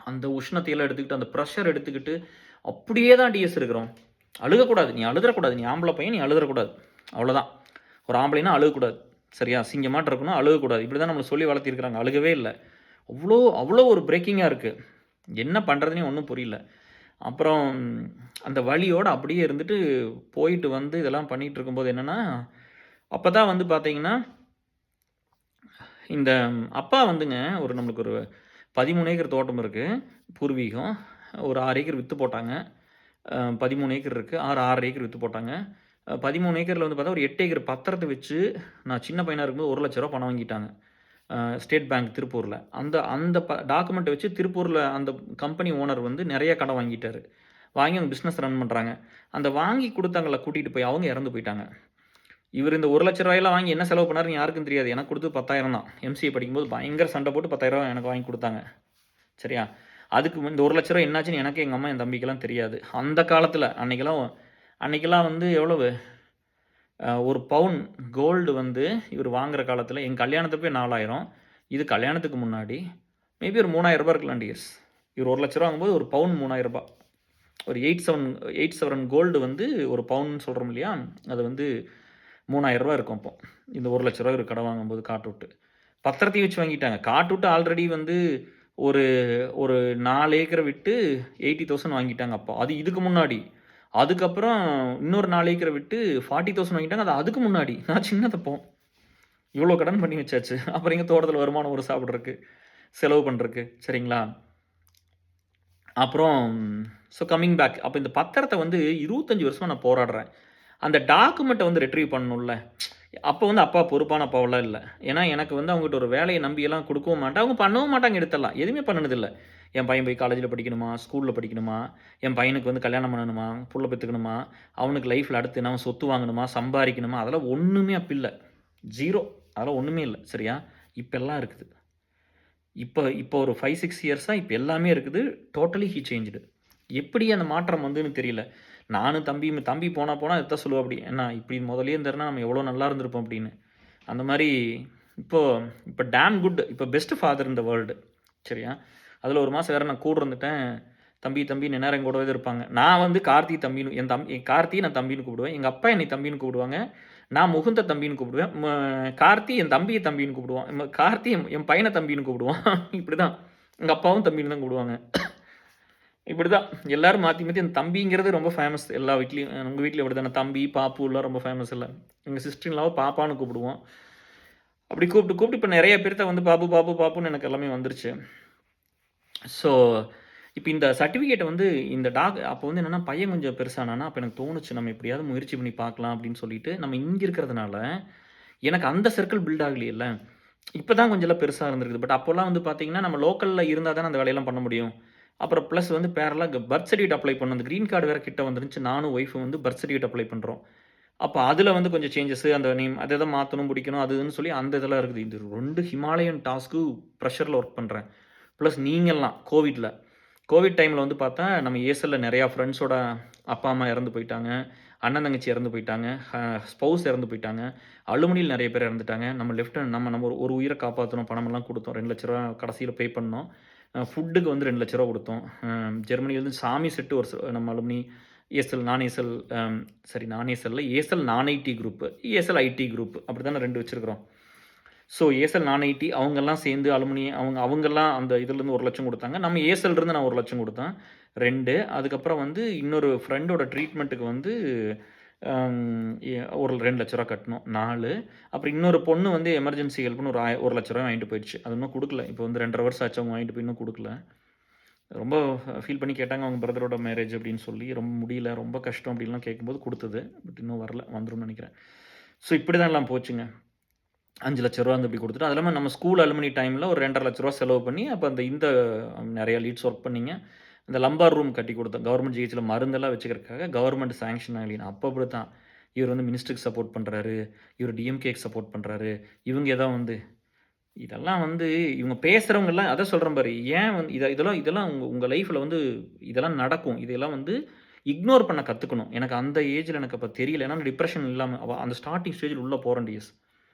அந்த உஷ்ணத்தையெல்லாம் எடுத்துக்கிட்டு, அந்த பிரஷர் எடுத்துக்கிட்டு, அப்படியே தான் டிஎஸ் இருக்கிறோம். அழுகக்கூடாது. நீ அழுதுறக்கூடாது. நீ ஆம்பள பையன், நீ அழுதுறக்கூடாது. அவ்வளோதான். ஒரு ஆம்பளைன்னா அழுகக்கூடாது. சரியா? சிங்கமாட்டம் இருக்கணும், அழுகக்கூடாது. இப்படி தான் நம்மள சொல்லி வளர்த்திருக்கிறாங்க. அழுகவே இல்ல. அவ்வளோ அவ்வளோ ஒரு பிரேக்கிங்கா இருக்கு. என்ன பண்றதுன்னே ஒண்ணும் புரியல. அப்புறம் அந்த வலியோட அப்படியே இருந்துட்டு, போயிட்டு வந்து இதெல்லாம் பண்ணிட்டு இருக்கும்போது என்னன்னா, அப்பதான் வந்து பார்த்தீங்கன்னா, இந்த அப்பா வந்துங்க நம்மளுக்கு ஒரு 13 ஏக்கர் தோட்டம் இருக்கு. பூர்வீகம். ஒரு 6 ஏக்கர் வித்து போட்டாங்க. 13 ஏக்கர் இருக்கு. 6 ஏக்கர் வித்து போட்டாங்க. 13 ஏக்கர்ல வந்து பார்த்தா ஒரு 8 ஏக்கர் பத்திரத்த வச்சு, நான் சின்ன பையனா இருக்கும்போது ரூ. 1,00,000 பணம் வாங்கிட்டாங்க. ஸ்டேட் பேங்க் திருப்பூர்ல. அந்த அந்த டாக்குமெண்ட்ட வச்சு திருப்பூர்ல அந்த கம்பெனி ஓனர் வந்து நெறைய கடன் வாங்கிட்டாரு. வாங்கி அவங்க பிசினஸ் ரன் பண்றாங்க. அந்த வாங்கி குடுத்தவங்கள கூட்டிட்டு போய் அவங்க இறந்து போயிட்டாங்க. இவரு இந்த ரூ. 1,00,000 வாங்கி என்ன செலவு பண்ணாருன்னு யாருக்கும் தெரியாது. எனக்கு குடுத்தது 10,000 தான். எம்சிஏ படிக்கும்போது பயங்கர சண்ட போட்டு ரூ. 10,000 எனக்கு வாங்கி குடுத்தாங்க. சரியா? அதுக்கு இந்த ரூ. 1,00,000 என்னாச்சுன்னு எனக்கு, எங்க அம்மா, என் தம்பிக்கெல்லாம் தெரியாது. அந்த காலத்துல அன்னைக்கெல்லாம் வந்து எவ்வளவு? 1 பவுன் கோல்டு வந்து இவரு வாங்குற காலத்துல என் கல்யாணத்தப்பயே 4,000. இது கல்யாணத்துக்கு முன்னாடி. மேபி ஒரு ரூ. 3,000 இருக்கலாம் டியர்ஸ். இவரு ரூ. 1,00,000 வாங்கும்போது ஒரு பவுன் ரூ. 3,000. ஒரு 8 சவரன் கோல்டு வந்து ஒரு பவுன்னு சொல்றோம் இல்லையா? அது வந்து ரூ. 3,000 இருக்கும் அப்போ. இந்த ரூ. 1,00,000 இவரு கடன் வாங்கும்போது காட்டுவிட்டு. பத்திரத்தையும் வச்சு வாங்கிட்டாங்க. காட்டுவிட்டு ஆல்ரெடி வந்து ஒரு ஒரு 4 ஏக்கர விட்டு 80,000 வாங்கிட்டாங்க அப்போ. அது இதுக்கு முன்னாடி. அதுக்கப்புறம் இன்னொரு 4 ஏக்கர விட்டு 40,000 வாங்கிட்டாங்க. அது அதுக்கு முன்னாடி. நான் சின்னதப்போ. இவ்வளோ கடன் பண்ணி வச்சாச்சு. அப்புறம் எங்க தோட்டத்துல வருமானம் வரும் சாப்பிடுறக்கு, செலவு பண்றக்கு. சரிங்களா? அப்புறம் கமிங் பேக். அப்ப இந்த பத்திரத்த வந்து 25 வருஷமா நான் போராடுறேன். அந்த டாக்குமெண்ட்ட வந்து ரிட்ரீவ் பண்ணணும்ல. அப்ப வந்து அப்பா பொறுப்பான அப்பாவெல்லாம் இல்ல. ஏன்னா எனக்கு வந்து அவங்ககிட்ட ஒரு வேலைய நம்பியெல்லாம் குடுக்கவும் மாட்டேன். அவங்க பண்ணவும் மாட்டாங்க எடுத்தெல்லாம். எதுவுமே பண்ணுனதில்ல. என் பையன் போய் காலேஜ்ல படிக்கணுமா? ஸ்கூல்ல படிக்கணுமா? என் பையனுக்கு வந்து கல்யாணம் பண்ணணுமா? புள்ள பெத்துக்கணுமா? அவனுக்கு லைஃப்ல அடுத்து என்ன சொத்து வாங்கணுமா? சம்பாரிக்கணுமா? அதெல்லாம் ஒண்ணுமே அப்ப இல்ல. 0. அதெல்லாம் ஒண்ணுமே இல்ல. சரியா? இப்ப எல்லாம் இருக்குது. இப்ப ஒரு 5, 6 இயர்ஸா இப்ப எல்லாமே இருக்குது. Totally he changed. எப்படி அந்த மாற்றம் வந்ததுன்னு தெரியல. நானும் தம்பி போனா இதான் சொல்லுவாப்படி. "அண்ணா இப்படி முதல்லயே இருந்திருந்தா நம்ம எவ்வளோ நல்லா இருந்திருப்போம்" அப்படின்னு. அந்த மாரி இப்போ இப்போ டேம் குட். இப்போ best father in the world. சரியா? அதில ஒரு மாசம் வேற நான் கூட இருந்துட்டேன். தம்பின்னு எந்நேரம் என் கூடவே தான் இருப்பாங்க. நான் வந்து கார்த்தி தம்பின்னு என் கார்த்திய நான் தம்பின்னு கூப்பிடுவேன். எங்க அப்பா என்னை தம்பின்னு கூப்பிடுவாங்க. நான் முகுந்த தம்பின்னு கூப்பிடுவேன். கார்த்தி என் தம்பிய தம்பின்னு கூப்பிடுவான். கார்த்தி என் பையன தம்பின்னு கூப்பிடுவான். இப்படிதான். எங்க அப்பாவும் தம்பின்னு தான் கூப்பிடுவாங்க. இப்படிதான். எல்லாரும் மாத்தி மாத்தி அந்த தம்பிங்கிறது ரொம்ப ஃபேமஸ் எல்லா வீட்லயும். உங்க வீட்ல இப்படிதானே? தம்பி, பாப்புலாம் ரொம்ப ஃபேமஸ் இல்ல. எங்க சிஸ்டர் இன் லாவ பாப்பான்னு கூப்பிடுவோம். அப்படி கூப்பிட்டு இப்ப நெறைய பேர்த்த வந்து பாப்புன்னு எனக்கு எல்லாமே வந்துருச்சு. ஸோ, இப்ப இந்த சர்டிஃபிகேட்ட வந்து இந்த அப்போ வந்து என்னன்னா, பையன் கொஞ்சம் பெருசானானா, அப்ப எனக்கு தோணுச்சு நம்ம எப்படியாவது முயற்சி பண்ணி பார்க்கலாம் அப்படின்னு சொல்லிட்டு, நம்ம இங்க இருக்கிறதுனால, எனக்கு அந்த சர்க்கிள் பில்ட் ஆகலையல்ல. இப்ப தான் கொஞ்சம் எல்லாம் பெருசா இருந்திருக்குது. பட் அப்போலாம் வந்து பார்த்தீங்கன்னா, நம்ம லோக்கல்ல இருந்தா தானே அந்த வேலையெல்லாம் பண்ண முடியும். அப்புறம் பிளஸ் வந்து பேரலா பர்த் சர்டிஃபிகேட் அப்ளை பண்ணணும். அந்த கிரீன் கார்டு வேற கிட்ட வந்துருந்துச்சு. நானும் ஒய்ஃபும் வந்து பர்த் சர்டிஃபிகேட் அப்ளை பண்றோம். அப்ப அதுல வந்து கொஞ்சம் சேஞ்சஸ் அந்த நேம் அத எத மாத்தணும், முடிக்கணும் அது இதுன்னு சொல்லி அந்த இதெல்லாம் இருக்குது. இது 2 ஹிமாலயன் டாஸ்க்கு பிரஷர்ல ஒர்க் பண்றேன். பிளஸ் நீங்கலாம் கோவிட் டைம்ல வந்து பார்த்தா, நம்ம ஏசல்ல நெறையா ஃப்ரெண்ட்ஸோட அப்பா, அம்மா இறந்து போயிட்டாங்க. அண்ணன், தங்கச்சி இறந்து போயிட்டாங்க. ஸ்பவுஸ் இறந்து போயிட்டாங்க. அலுமினியில நெறைய பேர் இறந்துட்டாங்க. நம்ம நம்ம ஒரு உயிர காப்பாத்தணும். பணமெல்லாம் குடுத்தோம். ரூ. 2,00,000 கடைசியில பே பண்ணோம். ஃபுட்டுக்கு வந்து ரூ. 2,00,000 கொடுத்தோம். ஜெர்மனிலேருந்து சாமி செட்டு ஒரு நம்ம அலுமினி ஏஎஸ்எல், நான் ஏஎஸ்எல், நான் ஏஎஸ்எல்ல ஏஎஸ்எல் நான் ID group, ASL ID group அப்படி தானே 2 வச்சுருக்கிறோம். ஸோ ஏஎஸ்எல் நான் ஐடி அவங்கெல்லாம் சேர்ந்து அலுமினி அவங்கெல்லாம் அந்த இதுலேருந்து 1,00,000 கொடுத்தாங்க. நம்ம ஏஎஸ்எல்லேருந்து நான் 1,00,000 கொடுத்தேன் 2. அதுக்கப்புறம் வந்து இன்னொரு ஃப்ரெண்டோட ட்ரீட்மெண்ட்டுக்கு வந்து ஒரு ரூ. 2,00,000 கட்டணும் 4. அப்புறம் இன்னொரு பொண்ணு வந்து எமர்ஜென்சி ஹெல்ப்னு ஒரு ரூ. 1,00,000 வாங்கிட்டு போயிடுச்சு. அது இன்னும் கொடுக்கல. இப்போ வந்து 2.5 வருஷம் ஆச்சு அவங்க வாங்கிட்டு போய் இன்னும் கொடுக்கல. ரொம்ப ஃபீல் பண்ணி கேட்டாங்க அவங்க பிரதரோட மேரேஜ் அப்படின்னு சொல்லி. ரொம்ப முடியல, ரொம்ப கஷ்டம் அப்படின்லாம் கேட்கும்போது கொடுத்தது. பட் இன்னும் வரல, வந்துரும்னு நினைக்கிறேன். ஸோ இப்படி தான் எல்லாம் போச்சுங்க. ரூ. 5,00,000 வந்து இப்படி கொடுத்துட்டு, அது இல்லாமல் நம்ம ஸ்கூல் அலுமினி டைமில் ஒரு ரூ. 2,50,000 செலவு பண்ணி அப்போ இந்த நிறையா லீட்ஸ் ஒர்க் பண்ணிங்க. இந்த லம்பார் ரூம் கட்டி கொடுத்தோம். கவர்மெண்ட் ஜிஹெச்சில் மருந்தெல்லாம் வச்சுக்கிறதுக்காக கவர்மெண்ட் சாங்ஷன் ஆகலினா அப்போ அப்படி தான் இவர் வந்து மினிஸ்டருக்கு சப்போர்ட் பண்ணுறாரு, இவர் டிஎம்கேக்கு சப்போர்ட் பண்ணுறாரு, இவங்க ஏதோ வந்து இதெல்லாம் வந்து இவங்க பேசுகிறவங்கெல்லாம் அதை சொல்கிறேன் பாரு. ஏன் வந்து இதெல்லாம் உங்கள் லைஃப்பில் வந்து இதெல்லாம் நடக்கும். இதெல்லாம் வந்து இக்னோர் பண்ண கற்றுக்கணும். எனக்கு அந்த ஏஜில் எனக்கு அப்போ தெரியல. ஏன்னா டிப்ரெஷன் இல்லாமல் அந்த ஸ்டார்டிங் ஸ்டேஜில் உள்ளே போகிறேன் டிஎஸ்.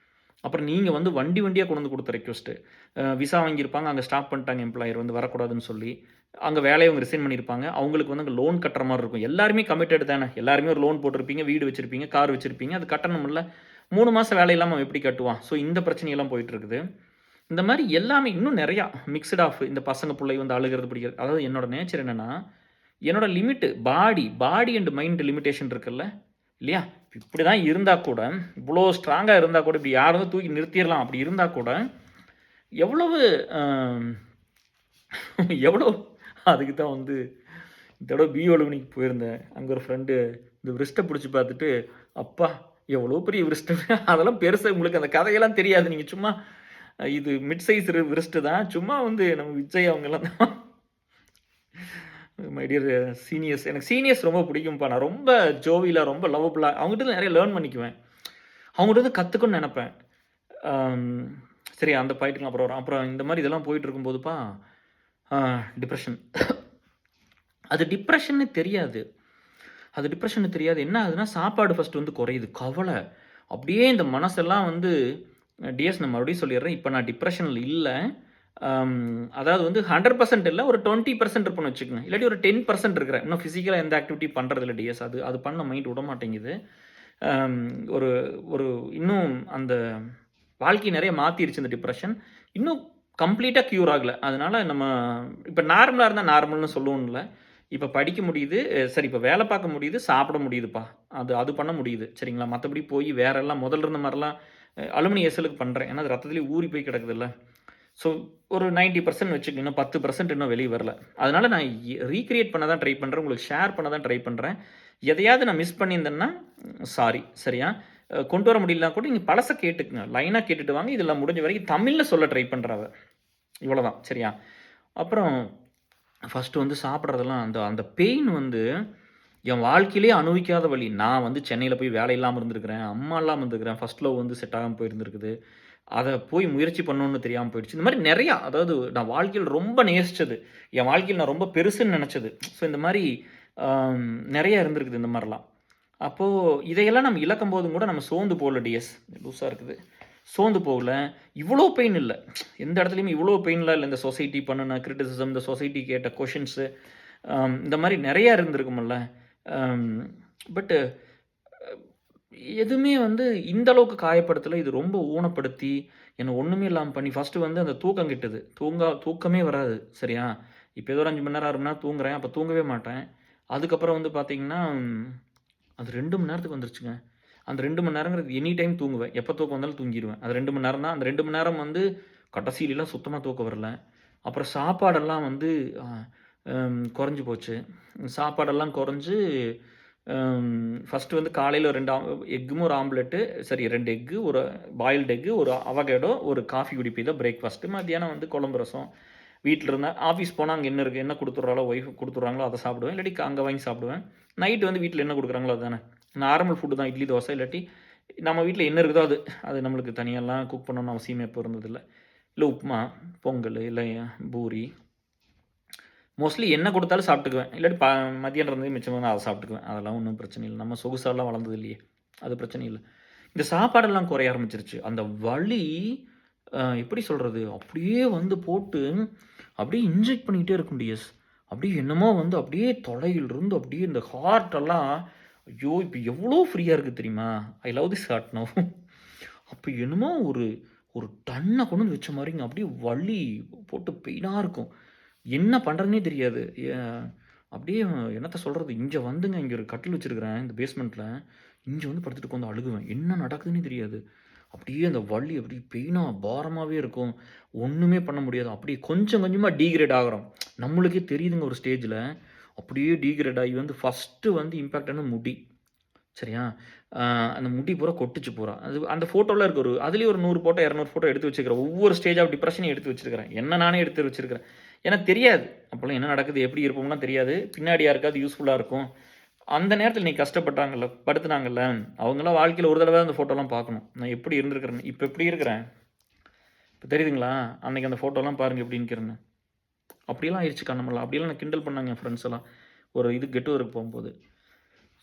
அப்புறம் நீங்கள் வந்து வண்டியாக கொண்டு வந்து கொடுத்த ரெக்வஸ்ட்டு. விசா வாங்கியிருப்பாங்க, அங்கே ஸ்டாப் பண்ணிட்டாங்க எம்ப்ளாயர் வந்து வரக்கூடாதுன்னு சொல்லி. அங்கே வேலையை அவங்க ரிசைன் பண்ணியிருப்பாங்க. அவங்களுக்கு வந்து அங்கே லோன் கட்டுற மாதிரி இருக்கும். எல்லாருமே கமிட்டட் தானே. எல்லாருமே ஒரு லோன் போட்டிருப்பீங்க, வீடு வச்சுருப்பீங்க, கார் வச்சுருப்பீங்க. அது கட்டணும்ல. 3 மாதம் வேலை இல்லாமல் எப்படி கட்டுவான்? ஸோ இந்த பிரச்சனையெல்லாம் போயிட்டுருக்குது. இந்த மாதிரி எல்லாமே இன்னும் நிறையா மிக்சட் ஆஃப் இந்த பசங்க பிள்ளை வந்து அழுகிறது பிடிக்கிறது. அதாவது என்னோட நேச்சர் என்னென்னா, என்னோட limit body and mind limitation இருக்குல்ல இல்லையா? இப்படி தான் இருந்தால் கூட, இவ்வளோ ஸ்ட்ராங்காக இருந்தால் கூட, இப்படி யாரும் தூக்கி நிறுத்திடலாம் அப்படி இருந்தால் கூட, எவ்வளோ அதுக்கு தான் வந்து இதோட பிஓலுமினிக்கு போயிருந்தேன். அங்கே ஒரு ஃப்ரெண்டு இந்த விரிஸ்ட்டை பிடிச்சி பார்த்துட்டு, அப்பா எவ்வளோ பெரிய விரிஸ்ட்டு அதெல்லாம் பெருசாக உங்களுக்கு அந்த கதையெல்லாம் தெரியாது. நீங்கள் சும்மா இது மிட் சைஸ் விரிஸ்ட்டு தான். சும்மா வந்து நம்ம விஜய் அவங்கெல்லாம் தான் மை டியர் சீனியர்ஸ். எனக்கு சீனியர்ஸ் ரொம்ப பிடிக்கும்ப்பா. நான் ரொம்ப ஜோவியலாக, ரொம்ப லவ்வபுளாக அவங்ககிட்ட நிறைய லேர்ன் பண்ணிக்குவேன். அவங்ககிட்ட வந்து கற்றுக்கணும்னு நினப்பேன். சரி அந்த பாயிண்ட்டுக்கு அப்புறம் வரும். அப்புறம் இந்த மாதிரி இதெல்லாம் போயிட்டு இருக்கும்போதுப்பா டிப்ரெஷன். அது டிப்ரெஷன்னு தெரியாது. என்ன ஆகுதுன்னா, சாப்பாடு ஃபஸ்ட்டு வந்து குறையுது. கவலை அப்படியே இந்த மனசெல்லாம் வந்து டிஎஸ் நான் மறுபடியும் சொல்லிடுறேன். இப்போ நான் டிப்ரெஷனில் இல்லை. அதாவது வந்து 100% இல்லை, ஒரு 20% இருப்பேன்னு வச்சுக்கோங்க. இல்லாட்டி ஒரு 10% இருக்கிறேன். இன்னும் ஃபிசிக்கலாக எந்த ஆக்டிவிட்டி பண்ணுறதில்ல டிஎஸ். அது பண்ண மைண்ட் விட மாட்டேங்குது. ஒரு ஒரு இன்னும் அந்த வாழ்க்கை நிறைய மாற்றிருச்சு இந்த டிப்ரெஷன். இன்னும் கம்ப்ளீட்டாக க்யூர் ஆகலை. அதனால் நம்ம இப்போ நார்மலாக இருந்தால் நார்மல்னு சொல்லுவோம்ல. இப்போ படிக்க முடியுது, சரி இப்போ வேலை பார்க்க முடியுது, சாப்பிட முடியுதுப்பா. அது பண்ண முடியுது சரிங்களா. மற்றபடி போய் வேறெல்லாம் முதல்ல இருந்த மாதிரிலாம் அலுமினி எஸ்எலுக்கு பண்ணுறேன். ஏன்னா அது ரத்தத்துலேயே ஊறி போய் கிடக்குதுல்ல. ஸோ ஒரு 90% வச்சுக்கோங்க. இன்னும் 10% இன்னும் வெளியே வரல. அதனால் நான் ரீக்ரியேட் பண்ண தான் ட்ரை பண்ணுறேன். உங்களுக்கு ஷேர் பண்ண தான் ட்ரை பண்ணுறேன். எதையாவது நான் மிஸ் பண்ணியிருந்தேன்னா சாரி சரியா. கொண்டு வர முடியலனா கூட நீங்கள் பழசை கேட்டுக்குங்க. லைனாக கேட்டுட்டு வாங்க. இதெல்லாம் முடிஞ்ச வரைக்கும் தமிழில் சொல்ல ட்ரை பண்ணுறாவ. இவ்வளோதான் சரியா. அப்புறம் ஃபஸ்ட்டு வந்து சாப்பிட்றதெல்லாம் அந்த பெயின் வந்து என் வாழ்க்கையிலே அனுபவிக்காத வழி. நான் வந்து சென்னையில் போய் வேலை இல்லாமல் இருந்திருக்கிறேன், அம்மா இல்லாமல் இருந்திருக்கிறேன், ஃபஸ்ட் லவ் வந்து செட் ஆகாமல் போயிருந்துருக்குது, அதை போய் முயற்சி பண்ணணும்னு தெரியாமல் போயிடுச்சு. இந்த மாதிரி நிறையா, அதாவது நான் வாழ்க்கையில் ரொம்ப நேசித்தது, என் வாழ்க்கையில் நான் ரொம்ப பெருசுன்னு நினச்சது. ஸோ இந்த மாதிரி நிறையா இருந்திருக்குது இந்த மாதிரிலாம். அப்போது இதையெல்லாம் நம்ம இழக்கும் போதும் கூட நம்ம சோர்ந்து போகல டிஎஸ். லூஸாக இருக்குது. சோர்ந்து போகல. இவ்வளோ பெயின் இல்லை. எந்த இடத்துலையுமே இவ்வளோ பெயின்லாம் இல்லை. இந்த சொசைட்டி பண்ணின கிரிட்டிசிசம், இந்த சொசைட்டி கேட்ட கொஷின்ஸு, இந்த மாதிரி நிறையா இருந்திருக்குமில்ல. பட்டு எதுவுமே வந்து இந்த அளவுக்கு காயப்படுத்தலை. இது ரொம்ப ஊனப்படுத்தி என்னை ஒன்றுமே இல்லாமல் பண்ணி ஃபஸ்ட்டு வந்து அந்த தூக்கம் கிட்டுது. தூக்கமே வராது சரியா. இப்போ ஏதோ ஒரு 5 மணி நேரம் 6 மணி நேரம் தூங்குறேன். அப்போ தூங்கவே மாட்டேன். அதுக்கப்புறம் வந்து பார்த்திங்கன்னா அது 2 மணி நேரத்துக்கு வந்துருச்சுங்க. அந்த 2 மணி நேரங்கிறது எனி டைம் தூங்குவேன். எப்போ தூக்கம் வந்தாலும் தூங்கிடுவேன். அது 2 மணி நேரம் தான். அந்த 2 மணி நேரம் வந்து கடைசியிலலாம் சுத்தமாக தூக்கம் வரல. அப்புறம் சாப்பாடெல்லாம் வந்து குறைஞ்சி போச்சு. சாப்பாடெல்லாம் குறைஞ்சு ஃபஸ்ட்டு வந்து காலையில் 2 எக்கும் ஒரு ஆம்லெட்டு, சரி 2 எக்கு, ஒரு பாயில்டு எக்கு, ஒரு அவகேடோ, ஒரு காஃபி குடிப்பீங்க பிரேக்ஃபாஸ்ட்டு. மத்தியானம் வந்து குழம்பு ரசம். வீட்டில் இருந்தால் ஆஃபீஸ் போனால் அங்கே என்ன இருக்குது, என்ன கொடுத்துட்றாலோ ஒய்ஃப் கொடுத்துட்றாங்களோ அதை சாப்பிடுவேன். இல்லாட்டி அங்கே வாங்கி சாப்பிடுவேன். நைட்டு வந்து வீட்டில் என்ன கொடுக்குறாங்களோ அதுதானே. நார்மல் ஃபுட்டு தான், இட்லி தோசை. இல்லாட்டி நம்ம வீட்டில் என்ன இருக்குதோ அது நம்மளுக்கு தனியாலாம் குக் பண்ணணும்னு அவசியமே எப்போ இருந்ததில்லை. இல்லை உப்புமா, பொங்கல், இல்லை பூரி, மோஸ்ட்லி என்ன கொடுத்தாலும் சாப்பிட்டுக்குவேன். இல்லாட்டி மதியானம் இருந்தது மிச்சமாக அதை சாப்பிட்டுக்குவேன். அதெல்லாம் ஒன்றும் பிரச்சனை இல்லை. நம்ம சொகுசாலாம் வளர்ந்தது இல்லையே, அது பிரச்சனை இல்லை. இந்த சாப்பாடெல்லாம் குறைய ஆரம்பிச்சிருச்சு. அந்த வலி எப்படி சொல்றது? அப்படியே வந்து போட்டு அப்படியே இன்ஜெக்ட் பண்ணிக்கிட்டே இருக்கும் டிஎஸ். அப்படியே என்னமோ வந்து அப்படியே தொடையிலிருந்து அப்படியே இந்த ஹார்ட்டெல்லாம் ஐயோ! இப்ப எவ்வளோ ஃப்ரீயா இருக்கு தெரியுமா? I love this heart now. அப்ப என்னமோ ஒரு ஒரு டன்ன கொண்டு வந்து வச்ச மாரிங்க. அப்படியே வலி போட்டு பெயினா இருக்கும். என்ன பண்றதுன்னே தெரியாது. எ அப்படியே என்னத்த சொல்றது? இங்க வந்துங்க இங்க ஒரு கட்டில் வச்சிருக்கிறேன் இந்த பேஸ்மெண்ட்ல. இங்க வந்து படுத்துட்டு உட்காந்து அழுகுவேன். என்ன நடக்குதுன்னே தெரியாது. அப்படியே அந்த வலி அப்படியே பெயினா பாரமாவே இருக்கும். ஒண்ணுமே பண்ண முடியாது. அப்படியே கொஞ்சம் கொஞ்சமா டீகிரேட் ஆகுறோம். நம்மளுக்கே தெரியுதுங்க ஒரு ஸ்டேஜ்ல. அப்படியே டீகிரேட் ஆகி வந்து ஃபர்ஸ்ட்டு வந்து இம்பாக்ட் ஆனது முடி. சரியா? அ அந்த முடி பூரா கொட்டுச்சு பூரா. அது அந்த ஃபோட்டோலாம் இருக்கு. அதிலேயே ஒரு 100 ஃபோட்டோ, 200 ஃபோட்டோ எடுத்து வச்சுக்கிறேன். ஒவ்வொரு ஸ்டேஜ் ஆஃப் டிப்ரஷனையும் எடுத்து வச்சிருக்கிறேன். என்ன நானே எடுத்து வச்சிருக்கிறேன். ஏன்னா தெரியாது. அப்போலாம் என்ன நடக்குது, எப்படி இருப்போம்லாம் தெரியாது. பின்னாடி யாருக்காவது யூஸ்ஃபுல்லா இருக்கும். அந்த நேரத்தில இன்னைக்கு கஷ்டப்பட்டாங்கல்ல, படுத்துனாங்கல்ல, அவங்கலாம் வாழ்க்கையில ஒரு தடவ அந்த ஃபோட்டோலாம் பார்க்கணும். நான் எப்படி இருந்திருக்கிறேன்னு. இப்ப எப்படி இருக்கிறேன்? இப்ப தெரியுதுங்களா? அன்னைக்கு அந்த ஃபோட்டோலாம் பாருங்க எப்படி நிக்கிறேன்னு. அப்படியெல்லாம் ஆயிருச்சு கண்ணமெல்லாம். அப்படியெல்லாம் என்ன கிண்டல் பண்ணாங்க என் ஃப்ரெண்ட்ஸ் எல்லாம். ஒரு இது கெட் டுகெதருக்கு போம்போது.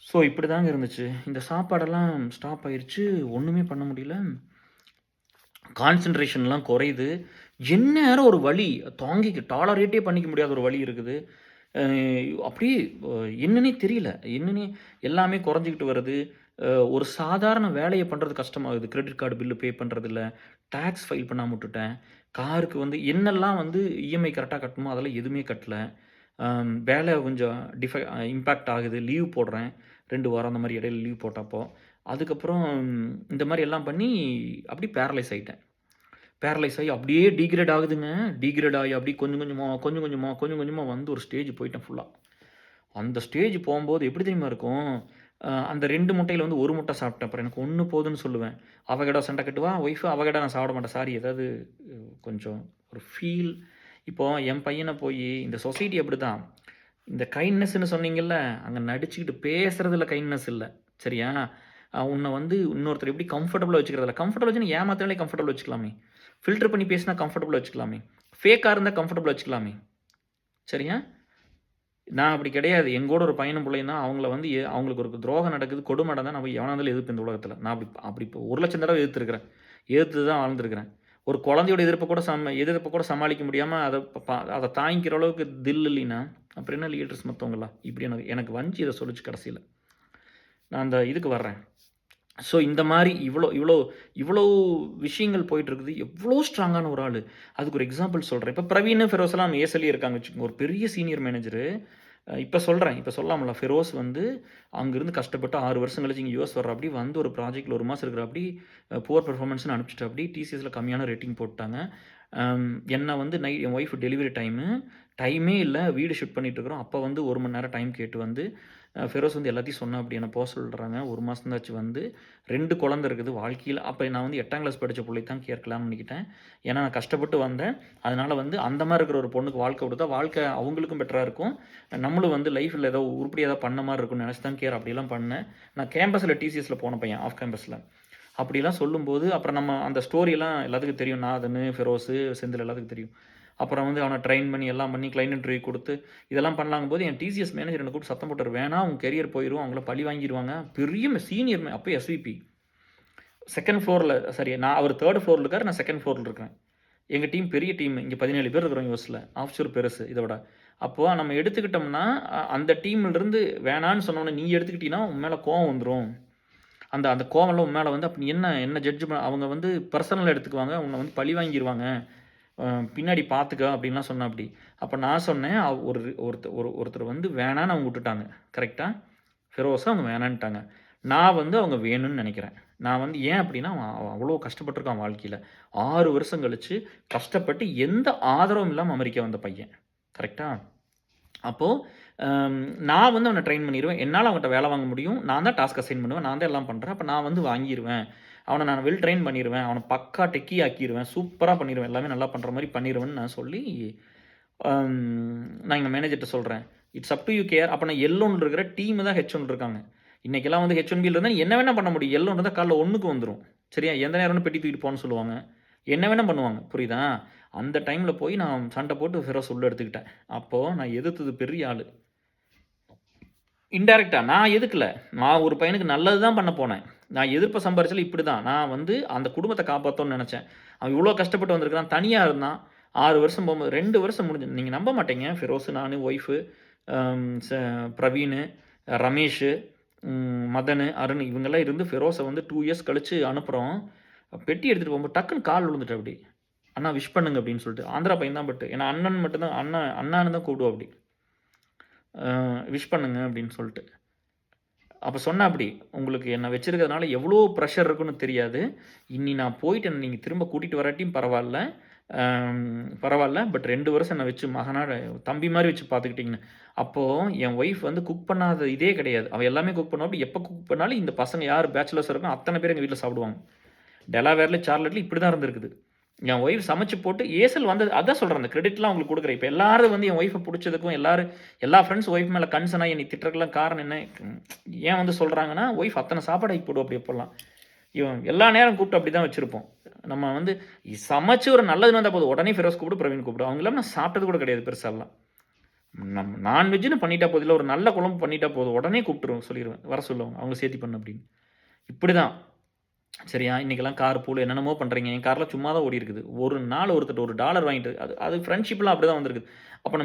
ஸோ இப்படிதாங்க இருந்துச்சு. இந்த சாப்பாடெல்லாம் ஸ்டாப் ஆயிருச்சு. ஒண்ணுமே பண்ண முடியல. கான்சன்ட்ரேஷன்லாம் குறையுது. எந்நேரம் ஒரு வலி டாலரேட்டே பண்ணிக்க முடியாத ஒரு வலி இருக்குது. அ அப்படியே என்னன்னே தெரியல. என்னன்னே எல்லாமே குறைஞ்சுக்கிட்டு வருது. ஒரு சாதாரண வேலைய பண்றது கஷ்டமாகுது. கிரெடிட் கார்டு பில் பே பண்றதில்ல. டாக்ஸ் ஃபைல் பண்ணாம விட்டுட்டேன். காருக்கு வந்து என்னெல்லாம் வந்து இஎம்ஐ கரெக்ட்டா கட்டணுமோ அதெல்லாம் எதுவுமே கட்டல. வேலை கொஞ்சம் இம்பேக்ட் ஆகுது. லீவ் போடுறேன். 2 வாரம் அந்த மாரி இடையில லீவ் போட்டப்போ. அதுக்கப்புறம் இந்த மாரி எல்லாம் பண்ணி அப்படியே பேரலைஸ் ஆயிட்டேன். பேரலைஸ் ஆகி அப்படியே டீகிரேட் ஆகுதுங்க. டீகிரேட் ஆகி அப்படியே கொஞ்சம் கொஞ்சமா, கொஞ்சம் கொஞ்சமா, கொஞ்சம் கொஞ்சமா வந்து ஒரு ஸ்டேஜ் போயிட்டேன் ஃபுல்லா. அந்த ஸ்டேஜ் போம்போது எப்படி தெரியுமா இருக்கும்? அந்த 2 முட்டையில வந்து 1 முட்டை சாப்பிட்டேன். அப்புறம் எனக்கு 1 போதுன்னு சொல்லுவேன். அவகேடோ சண்டை கட்டுவா. ஒய்ஃப் அவகேடோ நான் சாப்பிட மாட்டேன். சாரி ஏதாவது கொஞ்சம் ஒரு ஃபீல் இப்போ என் பையன போயி இந்த சொசைட்டி அப்படிதான். இந்த கைண்ட்னஸ்ன்னு சொன்னீங்கல்ல, அங்க நடிச்சுக்கிட்டு பேசுறதுல கைண்ட்னஸ் இல்ல. சரியா? உன்ன வந்து இன்னொருத்தர் எப்படி கம்ஃபர்டபுளா வச்சுக்கிறதில்ல. கம்ஃபர்டபுளா வச்சுன்னா ஏமாத்துனாலே கம்ஃபர்டபுளா வச்சுக்கலாமே. ஃபில்டர் பண்ணி பேசினா கம்ஃபர்டபுளா வச்சுக்கலாமே. ஃபேக்கா இருந்தா கம்ஃபர்டபுளா வச்சுக்கலாமே. சரியா? நான் அப்படி கிடையாது. எங்கூட ஒரு பையனும் புள்ளையும் தான் அவங்கள வந்து அவங்களுக்கு ஒரு துரோகம் நடக்குது, கொடுமை நடந்தா நான் போய் எவனா இருந்தாலும் எதிர்ப்பேன் இந்த உலகத்தில. நான் அப்படி அப்படி 1,00,000 தடவ எதிர்த்துருக்கிறேன். எதிர்த்து தான் வாழ்ந்துருக்கிறேன். ஒரு குழந்தையோட எதிர்ப்ப கூட சமாளிக்க முடியாம அத தாங்கிக்கிற அளவுக்கு தில் இல்லைன்னா, அப்புறம் என்ன லீடர்ஸ் மத்தவங்கலாம்? இப்படி எனக்கு எனக்கு வஞ்சி இத சொல்லுச்சு கடைசில. நான் அந்த இதுக்கு வர்றேன். ஸோ இந்த மாரி இவ்வளோ இவ்வளோ இவ்வளோ விஷயங்கள் போயிட்டுருக்குது. எவ்வளோ ஸ்ட்ராங்கான ஒரு ஆளு. அதுக்கு ஒரு எக்ஸாம்பிள் சொல்றேன். இப்ப பிரவீன், ஃபெரோஸ்லாம் நம்ம ஏஎஸ்எல்லே இருக்காங்க வச்சுக்கோங்க. ஒரு பெரிய சீனியர் மேனேஜரு. இப்ப சொல்றேன். இப்ப சொல்லாம்ல. ஃபெரோஸ் வந்து அங்கருந்து கஷ்டப்பட்டு 6 வருஷம் கழிச்சு இங்க யுஎஸ் வர்றாப்படி. வந்து ஒரு ப்ராஜெக்ட்ல 1 மாசம் இருக்கிறாப்படி. புவர் பெர்ஃபார்மன்ஸ்ன்னு அனுப்பிச்சுட்டாப்படி. டிசிஎஸ்ல கம்மியான ரேட்டிங் போட்டாங்க. என்ன வந்து என் ஒய்ஃப் டெலிவரி டைமே இல்ல. வீடு ஷிஃப்ட் பண்ணிட்டு இருக்கிறோம். அப்ப வந்து 1 மணி நேரம் டைம் கேட்டு வந்து ஃபெரோஸ் வந்து எல்லாத்தையும் சொன்னாப்படி. என்ன போ சொல்றாங்க. 1 மாசம் தான் ஆச்சு வந்து. 2 குழந்தை இருக்குது. வாழ்க்கையில அப்ப நான் வந்து 8ஆம் கிளாஸ் படிச்ச புள்ளைய தான் கேட்கலாம்னு நினைக்கிட்டேன். ஏன்னா நான் கஷ்டப்பட்டு வந்தேன். அதனால வந்து அந்த மாரி இருக்கிற ஒரு பொண்ணுக்கு வாழ்க்கை குடுத்தா, வாழ்க்கை அவங்களுக்கும் பெட்டரா இருக்கும். நம்மளும் வந்து லைஃப்ல ஏதோ உருப்படியா ஏதாவது பண்ண மாரி இருக்கும்னு நெனச்சு தான் அப்படியெல்லாம் பண்ணேன். நான் கேம்பஸ்ல டிசிஎஸ்ல போன பையன். ஆஃப் கேம்பஸ்ல. அப்படிலாம் சொல்லும்போது, அப்புறம் நம்ம அந்த ஸ்டோரியெல்லாம் எல்லாத்துக்கும் தெரியும். நாதனு, ஃபெரோஸு, செந்தில் எல்லாத்துக்கும் தெரியும். அப்புறம் வந்து அவன ட்ரெயின் பண்ணி எல்லாம் பண்ணி கிளையன்ட் இன்டர்வியூ குடுத்து, இதெல்லாம் பண்ணலாங்கும்போது என் டிசிஎஸ் மேனேஜர் என்ன கூப்பிட்டு சத்தம் போட்டாரு. "வேணாம் உன் கரியர் போயிரும். அவங்கள பழி வாங்கிருவாங்க." பெரிய சீனியர் அப்ப எஸ்விபி. 2ண்ட் ஃப்ளோர்ல சரி நான் அவர் 3rd ஃப்ளோர்ல இருக்காரு. நான் 2ண்ட் ஃப்ளோர்ல இருக்கிறேன். எங்க டீம் பெரிய டீம். இங்க 17 பேர் இருக்கிறோம் யுஎஸ்ல. ஆஃப்ஷோர் பெருசு இத விட. அப்போ நம்ம எடுத்துக்கிட்டோம்னா, அந்த டீம்ல இருந்து வேணான்னு சொன்னோனே, நீ எடுத்துக்கிட்டீன்னா உன் மேல கோவம் வந்துரும். அந்த அந்த கோவம்லாம் உன் மேல வந்து அப்ப நீ என்ன என்ன அவங்க வந்து பெர்சனலா எடுத்துக்குவாங்க. உன்ன வந்து பழி வாங்கிருவாங்க. அ பின்னாடி பார்த்துக்க அப்டின்லாம் சொன்னாப்படி. அப்ப நான் சொன்னேன், ஒருத்தர் வந்து வேணான்னு அவங்க வுட்டுட்டாங்க. கரெக்ட்டா? ஃபெரோஸ அவங்க வேணான்ட்டாங்க. நான் வந்து அவங்க வேணும்னு நெனைக்கிறேன். நான் வந்து ஏன் அப்டின்னா, அவன் அவ்ளோ கஷ்டப்பட்டுருக்கான் வாழ்க்கையில. 6 வருஷம் கழிச்சு கஷ்டப்பட்டு எந்த ஆதரவும் இல்லாம அமெரிக்கா வந்த பையன். கரெக்ட்டா? அப்போ நான் வந்து அவன ட்ரெயின் பண்ணிருவேன். என்னால அவன்ட்ட வேலை வாங்க முடியும். நான் தான் டாஸ்க் அசைன் பண்ணுவேன். நான் தான் எல்லாம் பண்றேன். அப்ப நான் வந்து வாங்கிருவேன். அவன நான் வெல் ட்ரெயின் பண்ணிருவேன். அவன பக்கா டெக்கி ஆக்கிருவேன். சூப்பரா பண்ணிருவேன். எல்லாமே நல்லா பண்ற மாரி பண்ணிருவேன்னு நான் சொல்லி, நான் எங்க மேனேஜர்ட்ட சொல்றேன். It's up to you care. அப்ப நான் எல்1 இருக்கிற டீம் தான் ஹெச்1 இருக்காங்க. இன்னைக்கெல்லாம் வந்து ஹெச்1பில இருந்தா நீ என்ன வேணா பண்ண முடியும். எல்1 இருந்தா காலைல 1க்கு வந்துரும். சரியா? எந்த நேரம்னு பெட்டி தூக்கிட்டு போன்னு சொல்லுவாங்க. என்ன வேணா பண்ணுவாங்க. புரியுதா? அந்த டைம்ல போய் நான் சண்ட போட்டு ஃபெரோஸ் உள்ள எடுத்துக்கிட்டேன். அப்போ நான் எதிர்த்தது பெரிய ஆளு. இன்டைரக்ட்டா நான் எதுக்கல. நான் ஒரு பையனுக்கு நல்லது தான் பண்ண போனேன். நான் எதிர்ப்ப சம்பாரிச்சதுல இப்படி தான். நான் வந்து அந்த குடும்பத்த காப்பாத்தணும்னு நெனச்சேன். அவன் இவ்ளோ கஷ்டப்பட்டு வந்திருக்கான். தனியா இருந்தான். 6 வருஷம் போகும்போது 2 வருஷம் முடிஞ்சது. நீங்க நம்ப மாட்டீங்க. ஃபெரோஸ், நானு, ஒய்ஃபு, அம் ச பிரவீனு, ரமேஷு, மதனு, அருண் இவங்கலாம் இருந்து ஃபெரோஸ வந்து 2 இயர்ஸ் கழிச்சு அனுப்புறோம். பெட்டி எடுத்துட்டு போகும்போது டக்குன்னு கால் விழுந்துட்டு அப்படி. "அண்ணா விஷ் பண்ணுங்க" அப்படின்னு சொல்லிட்டு. ஆந்திரா பையன் தான் பட் ஏன்னா அண்ணன் மட்டும் தான் அண்ணான்னு தான் கூப்பிடுவாப்படி. விஷ் பண்ணுங்க அப்படின்னு சொல்லிட்டு. அப்ப சொன்னாப்படி, "உங்களுக்கு என்ன வச்சிருக்கிறதுனால எவ்வளோ ப்ரெஷர் இருக்குன்னு தெரியாது. இனி நான் போயிட்டு என்ன நீங்க திரும்ப கூட்டிட்டு வராட்டியும் பரவால்ல. பரவால்ல. பட் 2 வருஷம் என்ன வச்சு மகனா தம்பி மாரி வச்சு பார்த்துக்கிட்டீங்கன்னு." அப்போ என் ஒய்ஃப் வந்து குக் பண்ணாத இதே கிடையாது. அவ எல்லாமே குக் பண்ணுவாப்படி. எப்ப குக் பண்ணாலும் இந்த பசங்க யார் பேச்சுலர்ஸ் இருக்கோ அத்தன பேர் எங்க வீட்ல சாப்பிடுவாங்க. டெலாவேர்ல, சார்லட்ல இப்படி தான் இருந்திருக்குது. என் ஒய்ஃப் சமைச்சு போட்டு ஏசல் வந்தது அதான் சொல்றேன். அந்த கிரெடிட்லாம் உங்களுக்கு குடுக்குறேன். இப்ப எல்லாரும் வந்து என் ஒய்ஃப புடிச்சதுக்கும், எல்லா ஃப்ரெண்ட்ஸ் ஒய்ஃப் மேல கன்சர்ன் ஆயி என்னை திட்டுறதுக்கெல்லாம் காரணம் என்ன? ஏன் வந்து சொல்றாங்கன்னா, ஒய்ஃப் அத்தன சாப்பாடு ஆக்கி போடுவா அப்படி அப்போலாம். இவன் எல்லா நேரம் கூப்பிட்டு அப்படி தான் வச்சிருப்போம். நம்ம வந்து சமைச்சு ஒரு நல்லதுன்னு வந்தா போதும். உடனே ஃபிரோஸ் கூப்பிடு, பிரவீன் கூப்பிடு. அவங்க இல்லாம நான் சாப்பிட்டது கூட கிடையாது பெருசாலாம். நான்வெஜ்ன்னு பண்ணிட்டா போதும். இல்ல ஒரு நல்ல குழம்பு பண்ணிட்டா போதும். உடனே கூப்பிட்டுருவேன் சொல்லிருவேன். வர சொல்லுவாங்க. அவங்க சேர்த்தி பண்ணு அப்படின்னு. இப்படிதான். சரியா? இன்னைக்கெல்லாம் கார் பூல் என்னென்னமோ பண்றீங்க. என் கார்லாம் சும்மா தான் ஓடியிருக்குது. ஒரு நாள் ஒருத்தர்ட்ட $1 வாங்கிட்டு அது ஃப்ரெண்ட்ஷிப்லாம் அப்படிதான் வந்திருக்குது. அப்ப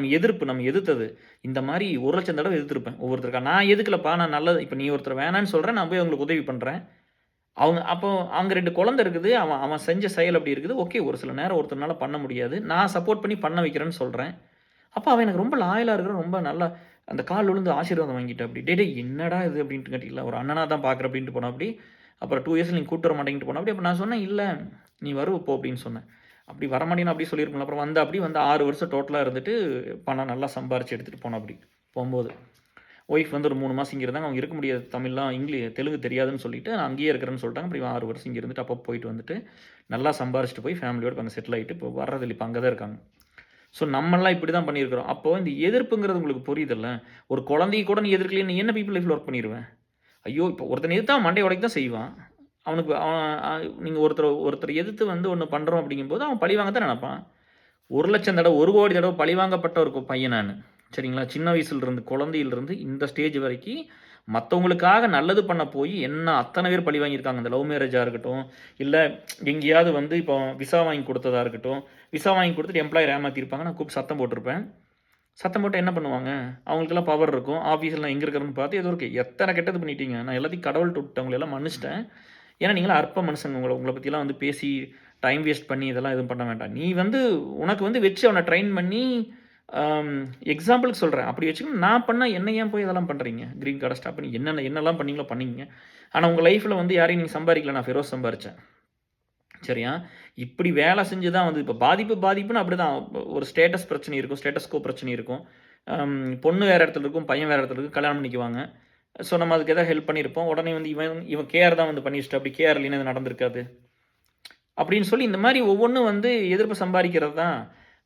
நம்ம எதிர்த்தது. இந்த மாரி 1,00,000 தடவ எதிர்த்திருப்பேன் ஒவ்வொருத்தருக்கா. நான் எதுக்குலப்பா நான் நல்லது இப்ப நீ ஒருத்தர வேணான்னு சொல்ற, நான் போய் அவங்களுக்கு உதவி பண்றேன். அப்போ அங்க 2 குழந்தை இருக்குது. அவன் அவன் செஞ்ச செயல் அப்படி இருக்குது. ஓகே ஒரு சில நேரம் ஒருத்தர்னால பண்ண முடியாது. நான் சப்போர்ட் பண்ணி பண்ண வைக்கிறேன்னு சொல்றேன். அப்ப அவன் எனக்கு ரொம்ப லாயலா இருக்கிறான். ரொம்ப நல்லா அந்த கால் விழுந்து ஆசீர்வாதம் வாங்கிட்டாப்படி. "டேய் டேய் என்னடா இது?" அப்படின்ட்டு கேட்டீங்களா, ஒரு அண்ணனா தான் பார்க்குறேன் அப்படின்ட்டு போனாப்படி. அப்புறம் 2 இயர்ஸ்ல நீங்க கூட்டு வர மாட்டேன்ட்டு போனாப்படி. அப்ப நான் சொன்னேன், "இல்ல நீ வருவ போ" அப்படின்னு சொன்னேன். அப்படி வரமாட்டேன்னு அப்படியே சொல்லியிருப்பேன்ல. அப்புறம் வந்தாப்படி வந்து 6 வருஷம் டோட்டலா இருந்துட்டு பணம் நல்லா சம்பாரிச்சு எடுத்துட்டு போனாப்படி. போம்போது. ஒய்ஃப் வந்து ஒரு 3 மாசம் இங்க இருந்தாங்க. அவங்க இருக்க முடியாது. தமிழ்லாம் தெலுங்கு தெரியாதுன்னு சொல்லிட்டு, நான் அங்கேயே இருக்கிறேன்னு சொல்லிட்டாங்க. அப்புறம் இவன் 6 வருஷம் இங்க இருந்துட்டு அப்பப்போ போயிட்டு வந்துட்டு, நல்லா சம்பாரிச்சுட்டு போய் ஃபேமிலியோட இப்ப அங்க செட்டில் ஆயிட்டு, இப்போ வர்றதில்ல. இப்ப அங்க தான் இருக்காங்க. ஸோ நம்மலாம் இப்படி தான் பண்ணியிருக்கிறோம். அப்போ இந்த எதிர்ப்புங்கிறது உங்களுக்கு புரியுதுல்ல? ஒரு குழந்தைய கூட நீ எதிர்க்கலைன்னு நீ என்ன பீப்பிள் லைஃப்ல ஒர்க் பண்ணிருவ? ஐயோ! இப்போ ஒருத்தன எதிர்த்தா அவன் மண்டைய உடைக்க தான் செய்வான். அவனுக்கு அவன் நீங்க ஒருத்தர எதிர்த்து வந்து ஒண்ணு பண்றோம் அப்படிங்கும்போது, அவன் பழிவாங்க தான் நெனப்பான். 1,00,000 தடவ, 1,00,00,000 தடவ பழிவாங்கப்பட்ட ஒரு பையன் நானு. சரிங்களா? சின்ன வயசுலருந்து, குழந்தையிலிருந்து இந்த ஸ்டேஜ் வரைக்கி, மத்தவங்களுக்காக நல்லது பண்ண போயி, என்ன அத்தன பேர் பழி வாங்கியிருக்காங்க. இந்த லவ் மேரேஜா இருக்கட்டும், இல்ல எங்கேயாவது வந்து இப்போ விசா வாங்கி குடுத்ததா இருக்கட்டும். விசா வாங்கி குடுத்துட்டு எம்ப்ளாயர் ஏமாத்தியிருப்பாங்க. நான் கூப்பிட்டு சத்தம் போட்டிருப்பேன். சத்தம் போட்டா என்ன பண்ணுவாங்க? அவங்களுக்கெல்லாம் பவர் இருக்கும். ஆஃபீஸ்ல நான் எங்க இருக்கிறேன்னு பார்த்து ஏதோ இருக்கு. எத்தன கெட்டது பண்ணிட்டீங்க. நான் எல்லாத்தையும் கடவுள்ட்ட விட்டுட்டேன். உங்கள எல்லாம் மன்னிச்சுட்டேன். ஏன்னா நீங்கலாம் அற்ப மனுஷங்க. உங்கள பத்திலாம் வந்து பேசி டைம் வேஸ்ட் பண்ணி இதெல்லாம் எதுவும் பண்ண வேண்டாம். நீ வந்து உனக்கு வந்து வச்சு அவன ட்ரெயின் பண்ணி எக்ஸாம்பிளுக்கு சொல்றேன். அப்படி வச்சுக்கணும் நான் பண்ணா என்ன ஏன் போய் இதெல்லாம் பண்றீங்க? கிரீன் கார்ட ஸ்டாப் பண்ணி என்னலாம் பண்ணீங்களோ பண்ணீங்க. ஆனா உங்க லைஃப்ல வந்து யாரையும் நீங்க சம்பாரிக்கல. நான் ஃபெரோஸ் சம்பாரிச்சேன். சரியா? இப்படி வேலை செஞ்சு தான் வந்து இப்ப பாதிப்புன்னு அப்படிதான். ஒரு ஸ்டேட்டஸ் பிரச்சனை இருக்கும். ஸ்டேட்டஸ் கோ பிரச்சனை இருக்கும். பொண்ணு வேற இடத்துல இருக்கும். பையன் வேற இடத்துல இருக்கும். கல்யாணம் பண்ணிக்குவாங்க. ஸோ நம்ம அதுக்கு ஏதாவது ஹெல்ப் பண்ணியிருப்போம். உடனே வந்து இவன் கேஆர் தான் வந்து பண்ணி வச்சுட்டா. அப்படி கேஆர் இல்லைன்னா இது நடந்திருக்காது. அப்படின்னு சொல்லி இந்த மாரி ஒவ்வொன்னும் வந்து எதிர்ப்பு சம்பாதிக்கிறது தான்.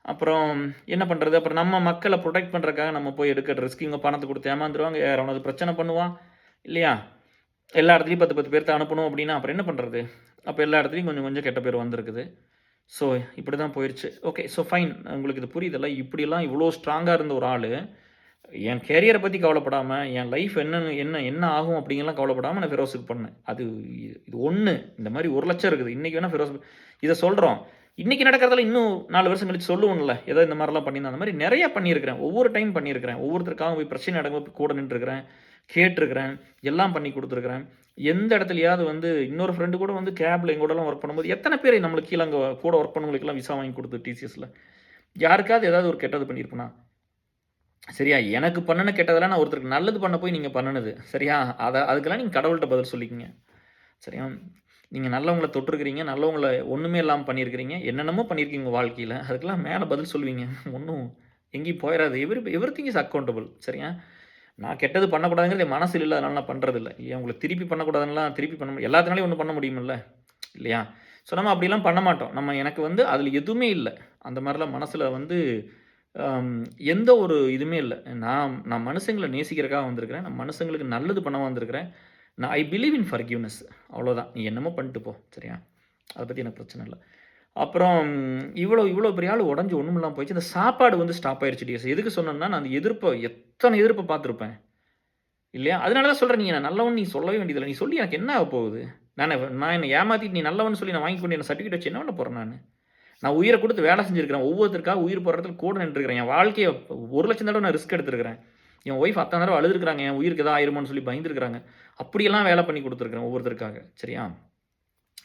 அப்புறம் என்ன பண்றது? அப்புறம் நம்ம மக்கள புரொடெக்ட் பண்றதுக்காக நம்ம போய் எடுக்கிற ரிஸ்க் இவங்க பணத்த குடுத்து ஏமாந்துருவாங்க. யாராவது பிரச்சனை பண்ணுவான். இல்லையா? எல்லா இடத்துலயும் 10 பேர்த்த அனுப்பணும் அப்படின்னா, அப்புறம் என்ன பண்றது? அப்ப எல்லா இடத்துலயும் கொஞ்சம் கொஞ்சம் கெட்ட பேர் வந்திருக்குது. ஸோ இப்படி தான் போயிருச்சு. ஓகே. So fine. உங்களுக்கு இது புரியுதுல்ல? இப்படியெல்லாம் இவ்வளோ ஸ்ட்ராங்கா இருந்த ஒரு ஆளு, என் கேரியர பத்தி கவலைப்படாம, என் லைஃப் என்ன ஆகும் அப்படிங்கலாம் கவலைப்படாம நான் ஃபெரோஸுக்கு பண்ணேன். இது ஒண்ணு. இந்த மாரி 1,00,000 இருக்குது. இன்னைக்கு வேணா ஃபெரோஸ் இத சொல்றோம். இன்னைக்கு நடக்கிறதெல்லாம் இன்னும் 4 வருஷம் கழிச்சு சொல்லுவோம்ல. ஏதோ இந்த மாரிலாம் பண்ணியிருந்தேன். அந்த மாரி நெறைய பண்ணியிருக்கிறேன். ஒவ்வொரு டைம் பண்ணியிருக்கிறேன். ஒவ்வொருத்தருக்காக போய் பிரச்சனை நடக்கும்போது கூட நின்றுருக்கிறேன். கேட்டுருக்கிறேன். எல்லாம் பண்ணி குடுத்துருக்கிறேன். எந்த இடத்துலயாவது வந்து இன்னொரு ஃப்ரெண்டு கூட வந்து கேப்ல எங்க கூடலாம் ஒர்க் பண்ணும்போது, எத்தன பேர் நம்மளுக்கு கீழ அங்க கூட ஒர்க் பண்ணவங்களுக்கெல்லாம் விசா வாங்கி குடுத்து டிசிஎஸ்ல. யாருக்காவது ஏதாவது ஒரு கெட்டது பண்ணியிருப்பனா? சரியா? எனக்கு பண்ணுன கெட்டதெல்லாம் நான் ஒருத்தருக்கு நல்லது பண்ண போய் நீங்க பண்ணுனது. சரியா? அதுக்கெல்லாம் நீங்க கடவுள்ட்ட பதில் சொல்லிக்கங்க. சரியா? நீங்க நல்லவங்கள தொட்டுருக்கிறீங்க. நல்லவங்கள ஒண்ணுமே இல்லாம பண்ணியிருக்கிறீங்க. என்னென்னமோ பண்ணியிருக்கீங்க உங்க வாழ்க்கையில. அதுக்கெல்லாம் மேல பதில் சொல்லுவீங்க. ஒண்ணும் எங்கேயும் போயிறாது. Everything is accountable. சரியா? நான் கெட்டது பண்ணக்கூடாதுங்கிறது என் மனசுல இல்ல. அதனால நான் பண்றதில்ல. ஏன் உங்கள திருப்பி பண்ணக்கூடாதுன்னுலாம் திருப்பி பண்ண முடியும். எல்லாத்துனாலயும் ஒண்ணும் பண்ண முடியுமில்ல. இல்லையா? ஸோ நம்ம அப்படிலாம் பண்ண மாட்டோம். எனக்கு வந்து அதில எதுவுமே இல்ல. அந்த மாரிலாம் மனசுல வந்து அம் எந்த ஒரு இதுவுமே இல்ல. நான் மனுஷங்கள நேசிக்கிறதுக்காக வந்திருக்கிறேன். நான் மனுஷங்களுக்கு நல்லது பண்ண வந்திருக்கிறேன். ஐ பிலீவ் இன் ஃபர்கிவ்னஸ் அவ்வளோதான். நீ என்னமோ பண்ணிட்டு போ. சரியா? அத பத்தி எனக்கு பிரச்சனை இல்ல. அப்புறம் இவ்வளோ பெரிய ஆளு உடைஞ்சு ஒண்ணுமில்லாம போயிருச்சு. இந்த சாப்பாடு வந்து ஸ்டாப் ஆயிருச்சு டிஎஸ். எதுக்கு சொன்னேன்னா, நான் அந்த எத்தன எதிர்ப்ப பார்த்துருப்பேன். இல்லையா? அதனால தான் சொல்றேன், நீ நல்லவன்னு நீ சொல்லவே வேண்டியதில்ல. நீ சொல்லி எனக்கு என்ன ஆகப் போகுது? நான் என்ன ஏமாத்திட்டு நீ நல்லவன்னு சொல்லி நான் வாங்கிக் கொண்டு என்ன சர்டிஃபிகேட் வச்சு என்ன பண்ண போறேன் நானு? நான் உயிர குடுத்து வேலை செஞ்சிருக்கிறேன். ஒவ்வொருத்தருக்காக உயிர் போற இடத்துல கூட நின்றுக்கிறேன். என் வாழ்க்கைய 1,00,000 தடவ நான் ரிஸ்க் எடுத்திருக்கிறேன். என் ஒய்ஃப் அத்தன தடவ அழுதுருக்காங்க. என் உயிருக்கு ஏதாவது ஆயிருமோன்னு சொல்லி பயந்துருக்காங்க. அப்படியெல்லாம் வேலை பண்ணி குடுத்துருக்கிறேன் ஒவ்வொருத்தருக்காக. சரியா?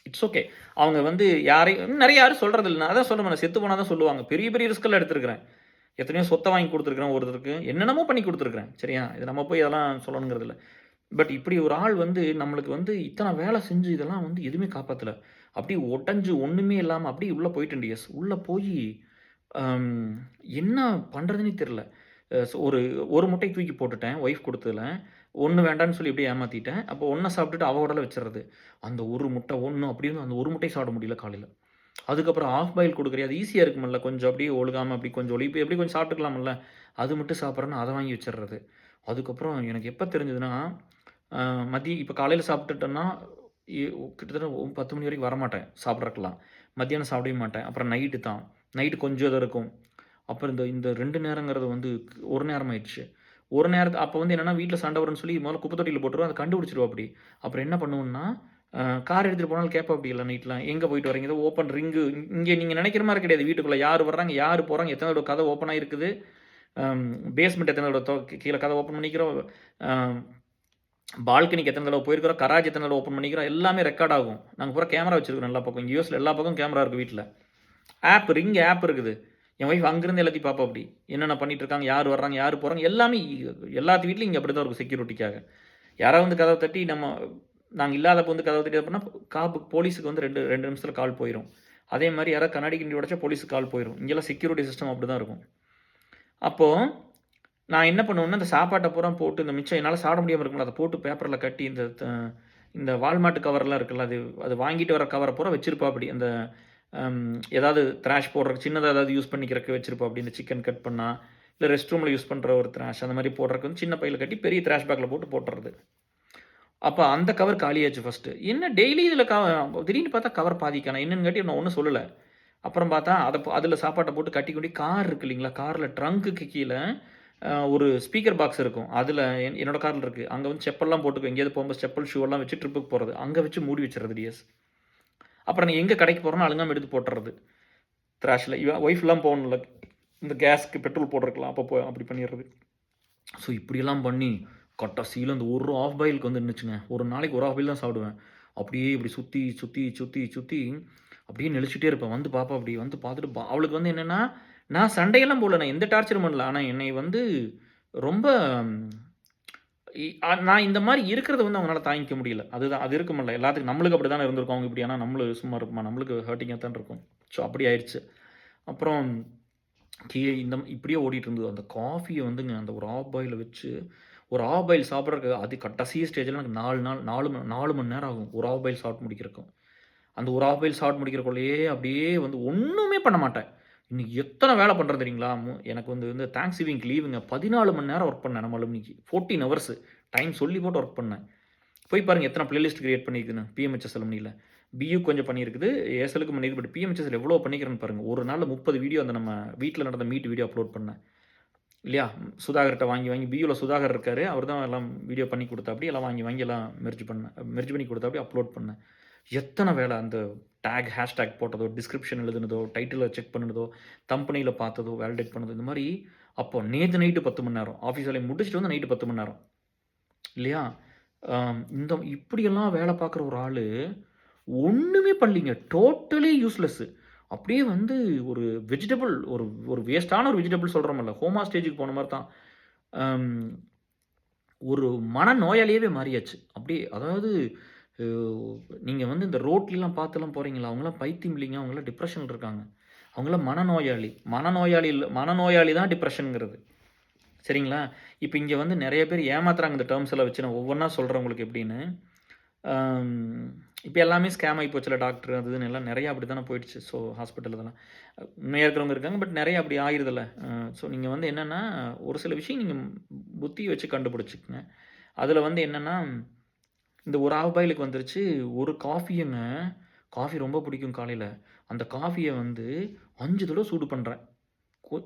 It's okay. அவங்க வந்து யாரையும் நெறைய யாரும் சொல்றதில்ல. நான் அதான் சொல்றேன், செத்து போனா தான் சொல்லுவாங்க. பெரிய பெரிய ரிஸ்க் எல்லாம் எடுத்திருக்கிறேன். எத்தனையோ சொத்த வாங்கி குடுத்துருக்கிறேன் ஒருத்தருக்கு. என்னென்னமோ பண்ணி குடுத்துருக்கிறேன். சரியா? இது நம்ம போய் அதெல்லாம் சொல்லணுங்கிறது இல்ல. பட் இப்படி ஒரு ஆள் வந்து நம்மளுக்கு வந்து இத்தன வேலை செஞ்சு இதெல்லாம் வந்து எதுவுமே காப்பாத்தல. அப்படியே உடைஞ்சு ஒண்ணுமே இல்லாம அப்படியே உள்ள போயிட்டேன் டிஎஸ். உள்ள போயி அம் என்ன பண்றதுன்னே தெரியல. ஒரு 1 முட்டைய தூக்கி போட்டுட்டேன் ஒய்ஃப் குடுத்ததுல. 1 வேண்டான்னு சொல்லி அப்படியே ஏமாத்திட்டேன். அப்போ 1 சாப்பிட்டுட்டு அவ உடல வச்சுர்றது. அந்த 1 முட்டை 1 அப்படியே அந்த 1 முட்டைய சாப்பிட முடியல காலையில. அதுக்கப்புறம் ஹாஃப் பாயில் குடுக்குறியா? அது ஈஸியா இருக்குமல்ல. கொஞ்சம் அப்படியே ஒழுகாம அப்படி கொஞ்சம் ஒழுகி எப்படி கொஞ்சம் சாப்பிட்டுக்கலாம்ல. அது மட்டும் சாப்பிட்றேன்னு அத வாங்கி வச்சுர்றது. அதுக்கப்புறம் எனக்கு எப்ப தெரிஞ்சதுன்னா, அ மதியம் இப்ப காலையில சாப்பிட்டுட்டேன்னா, எ கிட்டத்தட்ட 10 மணி வரைக்கும் வரமாட்டேன் சாப்பிடறதுக்கெல்லாம். மத்தியானம் சாப்பிடவே மாட்டேன். அப்புறம் நைட்டு தான். நைட்டு கொஞ்சம் தான் இருக்கும். அப்புறம் இந்த இந்த 2 நேரங்கிறது வந்து 1 நேரம் ஆயிடுச்சு. ஒரு நேரத்து அப்ப வந்து என்னன்னா, வீட்ல சண்டை வரும்ன்னு சொல்லி முதல்ல குப்பை தொட்டியில போட்டுருவேன். அத கண்டுபிடிச்சுருவாப்படி. அப்புறம் என்ன பண்ணுவேன்னா, கார் எடுத்துட்டு போனாலும் கேட்பாப்படியல்ல நைட்லாம். எங்க போயிட்டு வரீங்க? ஏதோ ஓப்பன் ரிங்கு இங்க நீங்க நெனைக்கிற மாரி கிடையாது. வீட்டுக்குள்ள யார் வர்றாங்க? யார் போறாங்க? எத்தன தடவ கதவு ஓப்பன் ஆயிருக்குது? அம் பேஸ்மெண்ட் எத்தன தடவ கீழ கதவு ஓப்பன் பண்ணிக்கிறோம். அ பால்கனிக்கு எத்தன தடவ போயிருக்கிறோம்? கராஜ் எத்தன தடவ ஓப்பன் பண்ணிக்கிறோம்? எல்லாமே ரெக்கார்ட் ஆகும். நாங்க பூரா கேமரா வச்சிருக்கிறோம் எல்லா பக்கம். இங்க யுஎஸ்ல எல்லா பக்கமும் கேமரா இருக்கு வீட்ல. ரிங் ஆப் இருக்குது. என் ஒய்ஃப் அங்கிருந்து எல்லாத்தையும் பாப்பாப்படி. என்னென்ன பண்ணிட்டு இருக்காங்க? யார் வர்றாங்க? யார் போறாங்க? எல்லாமே எல்லாத்து வீட்லயும் இங்க அப்படித்தான் இருக்கும் செக்யூரிட்டிக்காக. யாராவது வந்து கதவ தட்டி நாங்க இல்லாதப்போ வந்து கதவ தட்டி அப்படின்னா, போலீஸுக்கு வந்து 2 நிமிஷத்துல கால் போயிரும். அதே மாரி யாராவது கண்ணாடி கிண்ணாடி உடைச்சா போலீஸுக்கு கால் போயிரும். இங்கெல்லாம் செக்யூரிட்டி சிஸ்டம் அப்படிதான் இருக்கும். அப்போ நான் என்ன பண்ணுவேன்னா, இந்த சாப்பாட்ட பூரா போட்டு இந்த மிச்சம் என்னால சாப்பிட முடியாம இருக்கும்ல, அத போட்டு பேப்பர்ல கட்டி இந்த வால்மார்ட் கவர்லாம் இருக்குல்ல, அது வாங்கிட்டு வர கவர பூரா வச்சிருப்பாப்படி. அந்த அம் ஏதாவது திராஷ் போடுறதுக்கு சின்னதா ஏதாவது யூஸ் பண்ணிக்கிறதுக்கு வச்சிருப்பாப்படி. இந்த சிக்கன் கட் பண்ணா, இல்ல ரெஸ்ட் ரூம்ல யூஸ் பண்ற ஒரு திராஷ் அந்த மாரி போடுறதுக்கு வந்து சின்ன பையில கட்டி பெரிய திராஷ் பேக்ல போட்டு போட்டுறது. அப்ப அந்த கவர் காலியாச்சு ஃபர்ஸ்ட்டு. என்ன டெய்லி இதில திடீர்னு பார்த்தா கவர் பாதி காணோம். என்னன்னு கேட்டு நான் ஒண்ணும் சொல்லல. அப்புறம் பார்த்தா அதில சாப்பாட்ட போட்டு கட்டி கொண்டு கார் இருக்கு இல்லைங்களா? கார்ல ட்ரங்க்குக்கு கீழ ஒரு ஸ்பீக்கர் பாக்ஸ் இருக்கும். அதில என்னோட கார்ல இருக்கு. அங்க வந்து செப்பல்லாம் போட்டுக்குவேன். எங்கேயாவது போம்போது செப்பல், ஷூ எல்லாம் வச்சு ட்ரிப்புக்கு போறது. அங்க வச்சு மூடி வச்சுறது டிஎஸ். அப்புறம் நான் எங்க கடைக்கு போறேனோ அழுங்காம எடுத்து போட்டுறது. திராஷ்ல. ஒய்ஃப்லாம் போகணும்ல. இந்த கேஸ்க்கு பெட்ரோல் போடுறதுக்குலாம் அப்ப அப்படி பண்ணிறது. ஸோ இப்படியெல்லாம் பண்ணி கடைசியில அந்த ஒரு ஹாஃப் பாயிலுக்கு வந்து நின்னுச்சுங்க. ஒரு நாளைக்கு ஒரு ஹாஃப் பாயில் தான் சாப்பிடுவேன். அப்படியே இப்படி சுத்தி, சுத்தி, சுத்தி, சுத்தி அப்படியே நெளிச்சுட்டே இருப்பேன். வந்து பாப்பா அப்படி வந்து பார்த்துட்டு அவளுக்கு வந்து என்னன்னா, நான் சண்டையெல்லாம் போடல. நான் எந்த டார்ச்சரும் பண்ணல. ஆனா என்னைய வந்து ரொம்ப நான் இந்த மாரி இருக்கிறத வந்து அவங்கனால தாங்கிக்க முடியல. அதுதான் அது இருக்கும்ல. எல்லாத்துக்கும் நம்மளுக்கு அப்படித்தானே இருந்திருக்கும். அவங்க இப்படி ஆனா நம்மளும் சும்மா இருப்போமா? நம்மளுக்கு ஹர்ட்டிங்கா தான் இருக்கும். ஸோ அப்படி ஆயிருச்சு. அப்புறம் இப்படியே ஓடிட்டு இருந்தது. அந்த காஃபிய வந்துங்க அந்த ஒரு ஹாஃப் பாயில வச்சு ஒரு ஹாஃப் பாயில் சாப்பிடுறதுக்கு அது கடைசி ஸ்டேஜ்ல எனக்கு 4 மணி நேரம் ஆகும். ஒரு ஹாஃப் பாயில் சாப்பிட்டு முடிக்கிறதுக்கு. அந்த ஒரு ஹாஃப் பாயில் சாப்பிட்டு முடிக்கிறக்குள்ளயே அப்படியே வந்து ஒண்ணுமே பண்ண மாட்டேன். இன்னைக்கு எத்தன வேலை பண்றேன் தெரியுங்களா? எனக்கு வந்து தேங்க்ஸ் கிவிங் லீவுங்க. 14 மணி நேரம் வொர்க் பண்ணேன் நம்ம அலுமினிக்கு. 14 ஹவர்ஸ் டைம் சொல்லி போட்டு வொர்க் பண்ணேன். போய் பாருங்க எத்தன பிளேலிஸ்ட் கிரியேட் பண்ணியிருக்குன்னு பிஎம்ஹெச்எஸ் அலுமினில. பியூ கொஞ்சம் பண்ணியிருக்குது. ஏஎஸ்எல்லுக்கு பண்ணியிருக்கு. பட் பிஎம்ஹெச்எஸ்ல எவ்வளோ பண்ணிக்கிறேன்னு பாருங்க. ஒரு நாள்ல 30 வீடியோ அந்த நம்ம வீட்ல நடந்த மீட் வீடியோ அப்லோட் பண்ணேன். இல்லையா? சுதாகர்ட்ட வாங்கி பியூல சுதாகர் இருக்காரு. அவர் தான் எல்லாம் வீடியோ பண்ணி குடுத்தாப்படி. எல்லாம் வாங்கி எல்லாம் மெர்ஜ் பண்ணி குடுத்தாப்படி அப்லோட் பண்ணேன். எத்தன வேல அந்த ஹேஷ்டேக் போட்டதோ, டிஸ்கிரிப்ஷன் எழுதுனதோ, டைட்டில செக் பண்ணுனதோ, தம்பனையில பார்த்ததோ, வேலிடேட் பண்ணதோ, இந்த மாரி அப்போ நேத்து நைட்டு 10 மணி நேரம். ஆஃபீஸ் வேலைய முடிச்சுட்டு வந்து நைட்டு 10 மணி நேரம். இல்லையா? இப்படியெல்லாம் வேல பார்க்குற ஒரு ஆளு, ஒண்ணுமே பண்ணலீங்க. Totally useless. அப்படியே வந்து ஒரு வெஜிடபிள் ஒரு ஒரு வேஸ்ட்டான ஒரு வெஜிடபிள் சொல்றோம்ல, ஹோமா ஸ்டேஜ்க்கு போன மாரி தான். அம் ஒரு மனநோயாளியாவே மாறியாச்சு. அப்படியே அதாவது அ நீங்க வந்து இந்த ரோட்லலாம் பார்த்துலாம் போறீங்களா? அவங்கலாம் பைத்தியம் இல்லைங்க. அவங்கலாம் டிப்ரஷன்ல இருக்காங்க. அவங்கலாம் மனநோயாளி. மனநோயாளி தான் டிப்ரஷன்ங்கிறது. சரிங்களா? இப்ப இங்க வந்து நெறைய பேர் ஏமாத்துறாங்க இந்த டெர்ம்ஸ் எல்லாம் வச்சு. நான் ஒவ்வொன்னா சொல்றேன் உங்களுக்கு எப்படின்னு. அம் இப்ப எல்லாமே ஸ்கேம் ஆயி போச்சுல்ல டாக்டர் அது இதுன்னு எல்லாம் நெறைய அப்படி தானே போயிடுச்சு. ஸோ ஹாஸ்பிட்டல் இதெல்லாம். உண்மையா இருக்கிறவங்க இருக்காங்க. பட் நெறைய அப்படி ஆயிருதுல்ல. ஸோ நீங்க வந்து என்னன்னா, ஒரு சில விஷயம் நீங்க புத்திய வச்சு கண்டுபிடிச்சுக்கங்க. அதுல வந்து என்னன்னா, இந்த ஒரு ஹாஃப் பாயிலுக்கு வந்துருச்சு. ஒரு காஃபியங்க காஃபி ரொம்ப பிடிக்கும் காலையில. அந்த காஃபிய வந்து 5 தடவ சூடு பண்றேன்.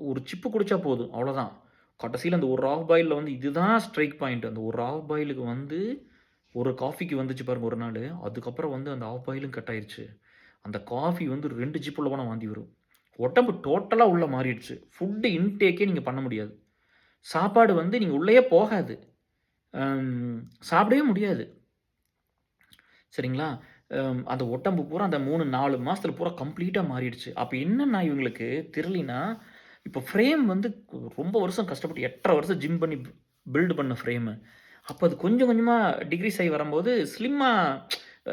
ஒரு சிப்பு குடிச்சா போதும். அவ்வளோதான். கடைசியில அந்த ஒரு ஹாஃப் பாயில்ல வந்து இதுதான் ஸ்ட்ரைக் பாயிண்ட். அந்த ஒரு ஹாஃப் பாயிலுக்கு வந்து ஒரு காஃபிக்கு வந்துச்சு பாருங்க ஒரு நாளு. அதுக்கப்புறம் வந்து அந்த ஹாஃப் பாயிலும் கட் ஆயிருச்சு. அந்த காஃபி வந்து 2 ஜிப் உள்ள போனா வாந்தி வரும். உடம்பு டோட்டலா உள்ள மாறிடுச்சு. ஃபுட் இன்டேக்கே நீங்க பண்ண முடியாது. சாப்பாடு வந்து நீங்க உள்ளயே போகாது. சாப்பிடவே முடியாது. சரிங்களா? அந்த உடம்பு பூரா அந்த 3, 4 மாசத்துல பூரா கம்ப்ளீட்டா மாறிடுச்சு. அப்ப என்னன்னா இவங்களுக்கு தெரியலைன்னா, இப்ப ஃப்ரேம் வந்து ரொம்ப வருஷம் கஷ்டப்பட்டு 8 1/2 வருஷம் ஜிம் பண்ணி பில்ட் பண்ண ஃப்ரேமு. அப்ப அது கொஞ்சம் கொஞ்சமா டிக்ரீஸ் ஆகி வரும்போது ஸ்லிம்மா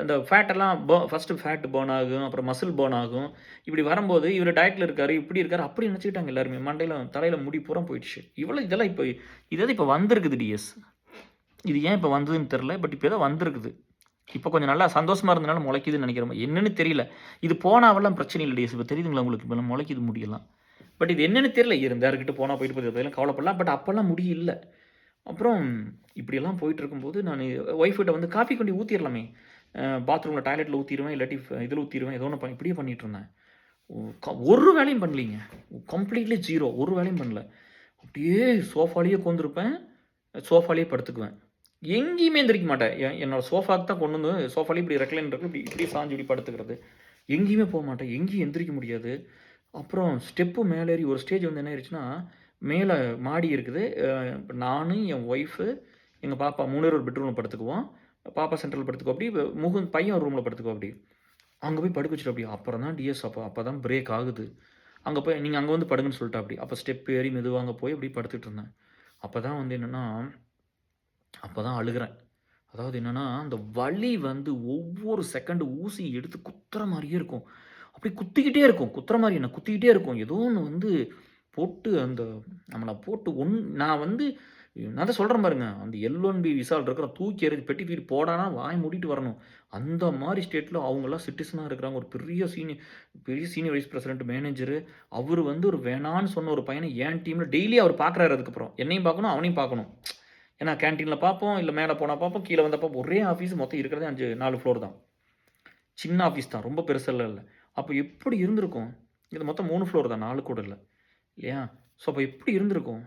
அந்த ஃபேட் எல்லாம் ஃபர்ஸ்ட்டு ஃபேட் பர்ன் ஆகும். அப்புறம் மசில் பர்ன் ஆகும். இப்படி வரும்போது இவரு டயட்ல இருக்காரு, இப்படி இருக்காரு, அப்படி நினைச்சுக்கிட்டாங்க எல்லாருமே. மண்டையில தலையில முடி பூரா போயிடுச்சு. இதெல்லாம் இப்ப வந்திருக்குது டிஎஸ். இது ஏன் இப்ப வந்ததுன்னு தெரியல. பட் இப்ப ஏதோ வந்திருக்குது. இப்ப கொஞ்சம் நல்லா சந்தோஷமா இருந்தனால முளைக்குதுன்னு நினைக்கிறேன். என்னன்னு தெரியல. இது போனாவெல்லாம் பிரச்சனை இல்ல டிஎஸ். இப்ப தெரியுதுங்களா உங்களுக்கு? இப்ப முளைக்குது முடியெல்லாம். பட் இது என்னன்னு தெரியல. இருந்தாருக்கிட்ட போனா போயிட்டு போகுது. அதெல்லாம் கவலைப்படலாம். பட் அப்பல்லாம் முடி இல்ல. அப்புறம் இப்படியெல்லாம் போயிட்டு இருக்கும்போது நானு ஒய்ஃப் கிட்ட வந்து காஃபி கொண்டு ஊத்திரலாமே. பாத்ரூம்ல டாய்லெட்ல ஊத்திருவேன். இல்லாட்டி இதுல ஊத்திருவேன். ஏதோ ஒண்ணு இப்படியே பண்ணிட்டு இருந்தேன். ஒரு வேலையும் பண்ணலீங்க. கம்ப்ளீட்லி 0. ஒரு வேலையும் பண்ணல. அப்படியே சோஃபாலயே உட்காந்துருப்பேன். சோஃபாலயே படுத்துக்குவேன். எங்கேயுமே எந்திரிக்க மாட்டேன். என்னோட சோஃபாக்கு தான் கொண்டு வந்து சோஃபாலயே இப்படி ரெக்லைன் இருக்கு. இப்படி சாஞ்சு இப்படி படுத்துக்கிறது. எங்கேயுமே போமாட்டேன். எங்கேயும் எந்திரிக்க முடியாது. அப்புறம் ஸ்டெப்பு மேல ஏறி ஒரு ஸ்டேஜ் வந்து என்ன ஆயிருச்சுன்னா, மேல மாடி இருக்குது. நானு, என் ஒய்ஃபு, எங்க பாப்பா 3 பேரும் ஒரு பெட்ரூம்ல படுத்துக்குவோம். பாப்பா சென்ட்ரல்ல படுத்துக்குவாப்படி. பையன் ஒரு ரூம்ல படுத்துக்குவாப்படி. அங்க போய் படுக்க வச்சுட்டாப்படி. அப்புறம் தான் டிஎஸ் அப்பதான் பிரேக் ஆகுது. அங்க போய் நீங்க அங்க வந்து படுங்கன்னு சொல்லிட்டாப்படி. அப்ப ஸ்டெப் ஏறி மெதுவா அங்க போய் அப்படியே படுத்துட்டு இருந்தேன். அப்பதான் வந்து என்னன்னா, அப்பதான் அழுகுறேன். அதாவது என்னன்னா, அந்த வலி வந்து ஒவ்வொரு செகண்ட் ஊசி எடுத்து குத்துற மாரியே இருக்கும். அப்படியே குத்திக்கிட்டே இருக்கும். குத்துற மாரி என்ன குத்திக்கிட்டே இருக்கும். ஏதோ ஒண்ணு வந்து போட்டு அந்த நம்மள போட்டு நான் வந்து நான் தான் சொல்றேன் பாருங்க. அந்த L1B விசால இருக்கிறவன் தூக்கி எறிஞ்சு பெட்டி தூக்கிட்டு போடான்னா வாய மூடிட்டு வரணும். அந்த மாரி ஸ்டேட்ல அவங்கலாம் சிட்டிசனா இருக்கிறாங்க. ஒரு பெரிய சீனியர் வைஸ் பிரசிடென்ட், மேனேஜரு. அவரு வந்து ஒரு வேணான்னு சொன்ன ஒரு பையன என் டீம்ல டெய்லி அவர் பார்க்குறாரு அதுக்கப்புறம். என்னையும் பார்க்கணும், அவனையும் பார்க்கணும். ஏன்னா கேன்டீன்ல பார்ப்போம், இல்ல மேல போனா பார்ப்போம், கீழ வந்தா பார்ப்போம். ஒரே ஆஃபீஸ் மொத்தம் இருக்கிறதே 4 ஃப்ளோர் தான். சின்ன ஆஃபீஸ் தான். ரொம்ப பெருசெல்லாம் இல்ல. அப்ப எப்படி இருந்திருக்கும்? இது மொத்தம் 3 ஃப்ளோர் தான். 4 கூட இல்ல. இல்லையா? ஸோ அப்ப எப்படி இருந்திருக்கும்?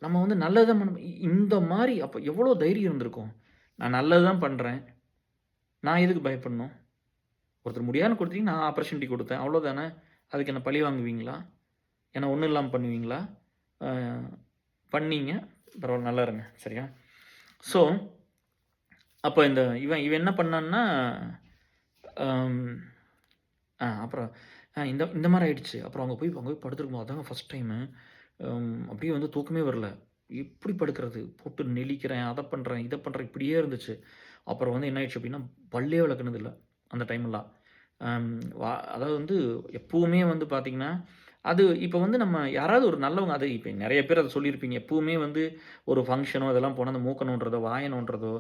நம்ம வந்து நல்லது தான் இந்த மாரி அப்ப எவ்வளோ தைரியம் இருந்திருக்கும்? நான் நல்லது தான் பண்றேன். நான் எதுக்கு பயப்படணும்? ஒருத்தர் முடியாதுன்னு குடுத்தீங்க, நான் ஆப்பர்ச்சுனிட்டி குடுத்தேன். அவ்வளோதானே. அதுக்கு என்ன பழி வாங்குவீங்களா? என்ன ஒண்ணும் இல்லாம பண்ணுவீங்களா? அ பண்ணீங்க. பரவால்ல நல்லா இருங்க. சரியா? ஸோ, அப்ப இவன் இவன் என்ன பண்ணான்னா, அம் அப்புறம் இந்த இந்த மாரி ஆயிடுச்சு. அப்புறம் அங்க போய் படுத்துருக்கும்போது அதாங்க ஃபர்ஸ்ட் டைமு. அப்படியே வந்து தூக்கமே வரல. எப்படி படுக்கிறது? போட்டு நெளிக்கிறேன், அத பண்றேன், இத பண்றேன் இப்படியே இருந்துச்சு. அப்புறம் வந்து என்ன ஆயிடுச்சு அப்படின்னா, பல்லே விளக்குனது இல்ல, அந்த டைம்லாம். அம் அதாவது வந்து எப்பவுமே வந்து பார்த்தீங்கன்னா, அது இப்ப வந்து நம்ம யாராவது ஒரு நல்லவங்க அது இப்ப நெறைய பேர் அத சொல்லியிருப்பீங்க. எப்பவுமே வந்து ஒரு ஃபங்ஷனோ அதெல்லாம் போனா அந்த மூக்க நோண்டுறதோ, வாய நோண்டுறதோ